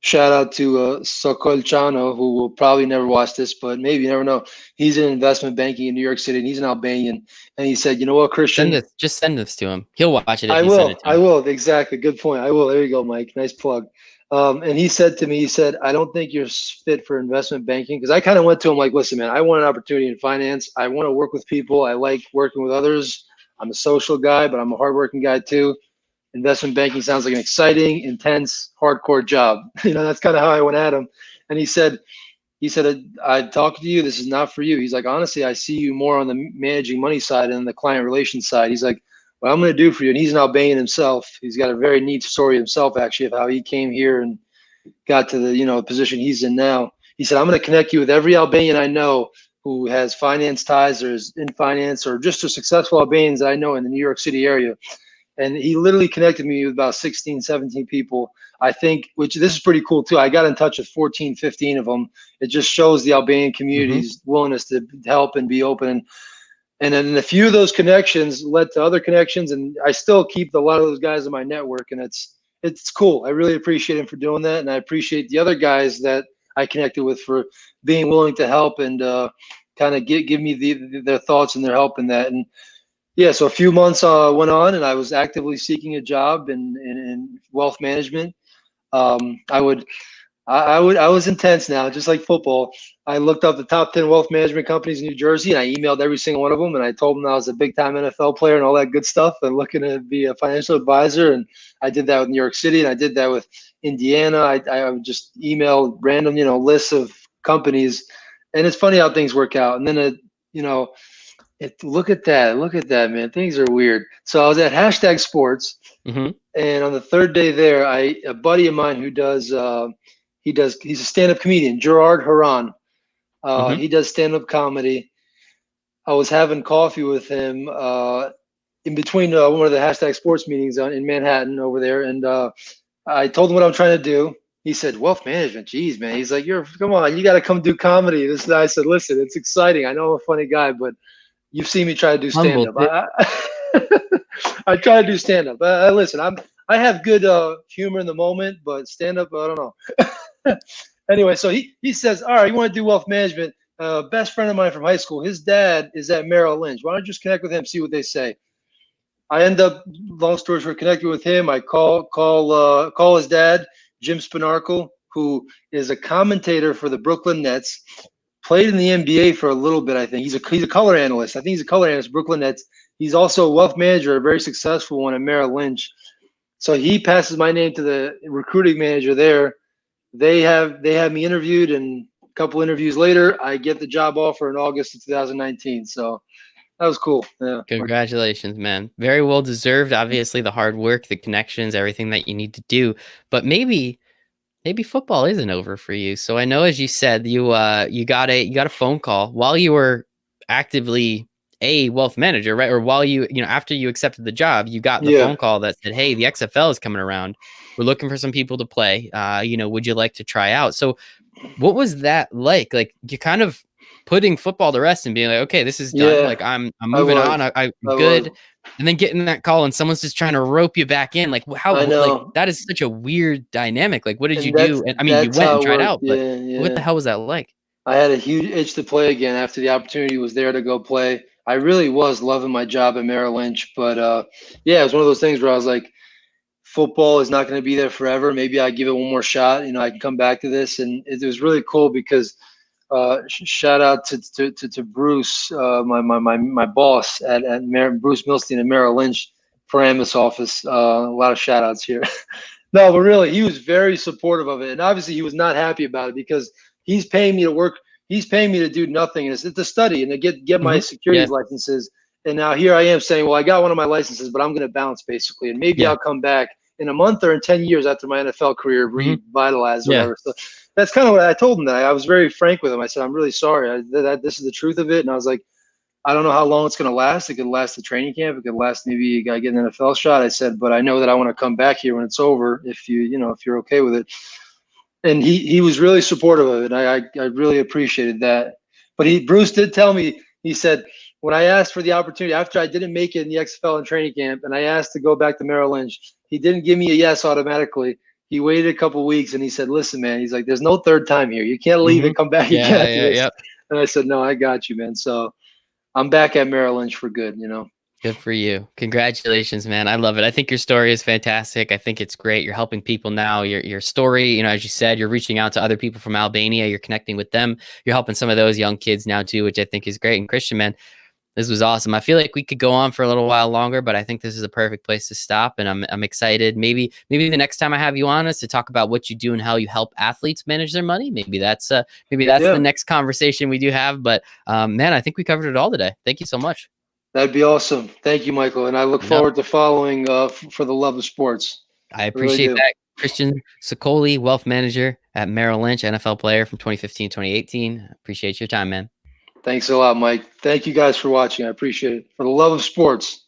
Shout out to Sokol, who will probably never watch this, but maybe, you never know. He's in investment banking in New York City, and he's an Albanian. And he said, you know what, Kristjan? Just send this to him. He'll watch it if I you send it will. to I him. will. Exactly. Good point. I will. There you go, Mike. Nice plug. And he said to me, he said, I don't think you're fit for investment banking. Because I kind of went to him like, listen, man, I want an opportunity in finance. I want to work with people. I like working with others. I'm a social guy, but I'm a hardworking guy too. Investment banking sounds like an exciting, intense, hardcore job. That's kind of how I went at him. And he said, I talked to you. This is not for you. He's like, honestly, I see you more on the managing money side and the client relations side. He's like, what I'm going to do for you. And he's an Albanian himself. He's got a very neat story himself, actually, of how he came here and got to the position he's in now. He said, I'm going to connect you with every Albanian I know who has finance ties or is in finance or just a successful Albanians that I know in the New York City area. And he literally connected me with about 16, 17 people, I think, which this is pretty cool too. I got in touch with 14, 15 of them. It just shows the Albanian community's willingness to help and be open. And then a few of those connections led to other connections, and I still keep a lot of those guys in my network, and it's cool. I really appreciate him for doing that, and I appreciate the other guys that I connected with for being willing to help and kind of give me their thoughts and their help in that. And yeah, so a few months went on, and I was actively seeking a job in wealth management. I was intense now, just like football. I looked up the top 10 wealth management companies in New Jersey, and I emailed every single one of them, and I told them I was a big time NFL player and all that good stuff, and looking to be a financial advisor. And I did that with New York City, and I did that with Indiana. I would just email random, lists of companies, and it's funny how things work out. And then look at that, man. Things are weird. So I was at hashtag sports, and on the third day there, a buddy of mine who does he's a stand-up comedian, Gerard Haran. He does stand-up comedy. I was having coffee with him in between one of the hashtag sports meetings in Manhattan over there, and I told him what I'm trying to do. He said, wealth management, geez, man. He's like, come on, you got to come do comedy. I said, listen, it's exciting. I know I'm a funny guy, but you've seen me try to do stand-up. I try to do stand-up. Listen, I have good humor in the moment, but stand-up, I don't know. Anyway, so he says, all right, you want to do wealth management? Best friend of mine from high school, his dad is at Merrill Lynch. Why don't you just connect with him, see what they say? I end up, long story short, connecting with him. I call his dad, Jim Spinarkle, who is a commentator for the Brooklyn Nets. Played in the NBA for a little bit, I think. He's a color analyst. I think he's a color analyst, Brooklyn Nets. He's also a wealth manager, a very successful one at Merrill Lynch. So he passes my name to the recruiting manager there. They have me interviewed, and a couple interviews later, I get the job offer in August of 2019. So that was cool. Yeah. Congratulations, man. Very well deserved. Obviously, the hard work, the connections, everything that you need to do. But maybe football isn't over for you. So I know, as you said, you got a phone call while you were actively a wealth manager, right? Or while after you accepted the job, you got the phone call that said, hey, the XFL is coming around. We're looking for some people to play. Would you like to try out? So what was that like? Like, you kind of putting football to rest and being like, okay, this is done. Like, I'm moving on. I'm good. And then getting that call and someone's just trying to rope you back in. Like, how, like, that is such a weird dynamic. Like, what did you do? And I mean, you went and tried out, but what the hell was that like? I had a huge itch to play again after the opportunity was there to go play. I really was loving my job at Merrill Lynch, but it was one of those things where I was like, football is not going to be there forever. Maybe I give it one more shot. I can come back to this. And it was really cool because shout out to Bruce, my boss at Bruce Milstein at Merrill Lynch Paramus office. A lot of shout outs here. No, but really, he was very supportive of it. And obviously he was not happy about it because he's paying me to work. He's paying me to do nothing. And it's a study and to get my securities licenses. And now here I am saying, well, I got one of my licenses, but I'm going to bounce basically. And maybe I'll come back in a month or in 10 years after my NFL career revitalized or whatever. So that's kind of what I told him. That I was very frank with him. I said, I'm really sorry. This is the truth of it. And I was like, I don't know how long it's going to last. It could last the training camp. It could last maybe I get an NFL shot. I said, but I know that I want to come back here when it's over if you're okay with it. And he was really supportive of it. I really appreciated that. But Bruce did tell me, he said, when I asked for the opportunity after I didn't make it in the XFL and training camp and I asked to go back to Merrill Lynch, he didn't give me a yes automatically. he waited a couple weeks and he said, "Listen, man," he's like, "There's no third time here. You can't leave and come back Yeah, again after yeah, this." yeah. And I said, "No, I got you, man." So I'm back at Merrill Lynch for good. Good for you. Congratulations, man. I love it. I think your story is fantastic. I think it's great. You're helping people now. Your story, as you said, you're reaching out to other people from Albania. You're connecting with them. You're helping some of those young kids now too, which I think is great. And Kristjan, man, this was awesome. I feel like we could go on for a little while longer, but I think this is a perfect place to stop. And I'm excited. Maybe the next time I have you on is to talk about what you do and how you help athletes manage their money. Maybe that's the next conversation we do have. But man, I think we covered it all today. Thank you so much. That'd be awesome. Thank you, Michael. And I look forward to following for the love of sports. I appreciate that. Kristjan Sokoli, wealth manager at Merrill Lynch, NFL player from 2015, 2018. Appreciate your time, man. Thanks a lot, Mike. Thank you guys for watching. I appreciate it. For the love of sports.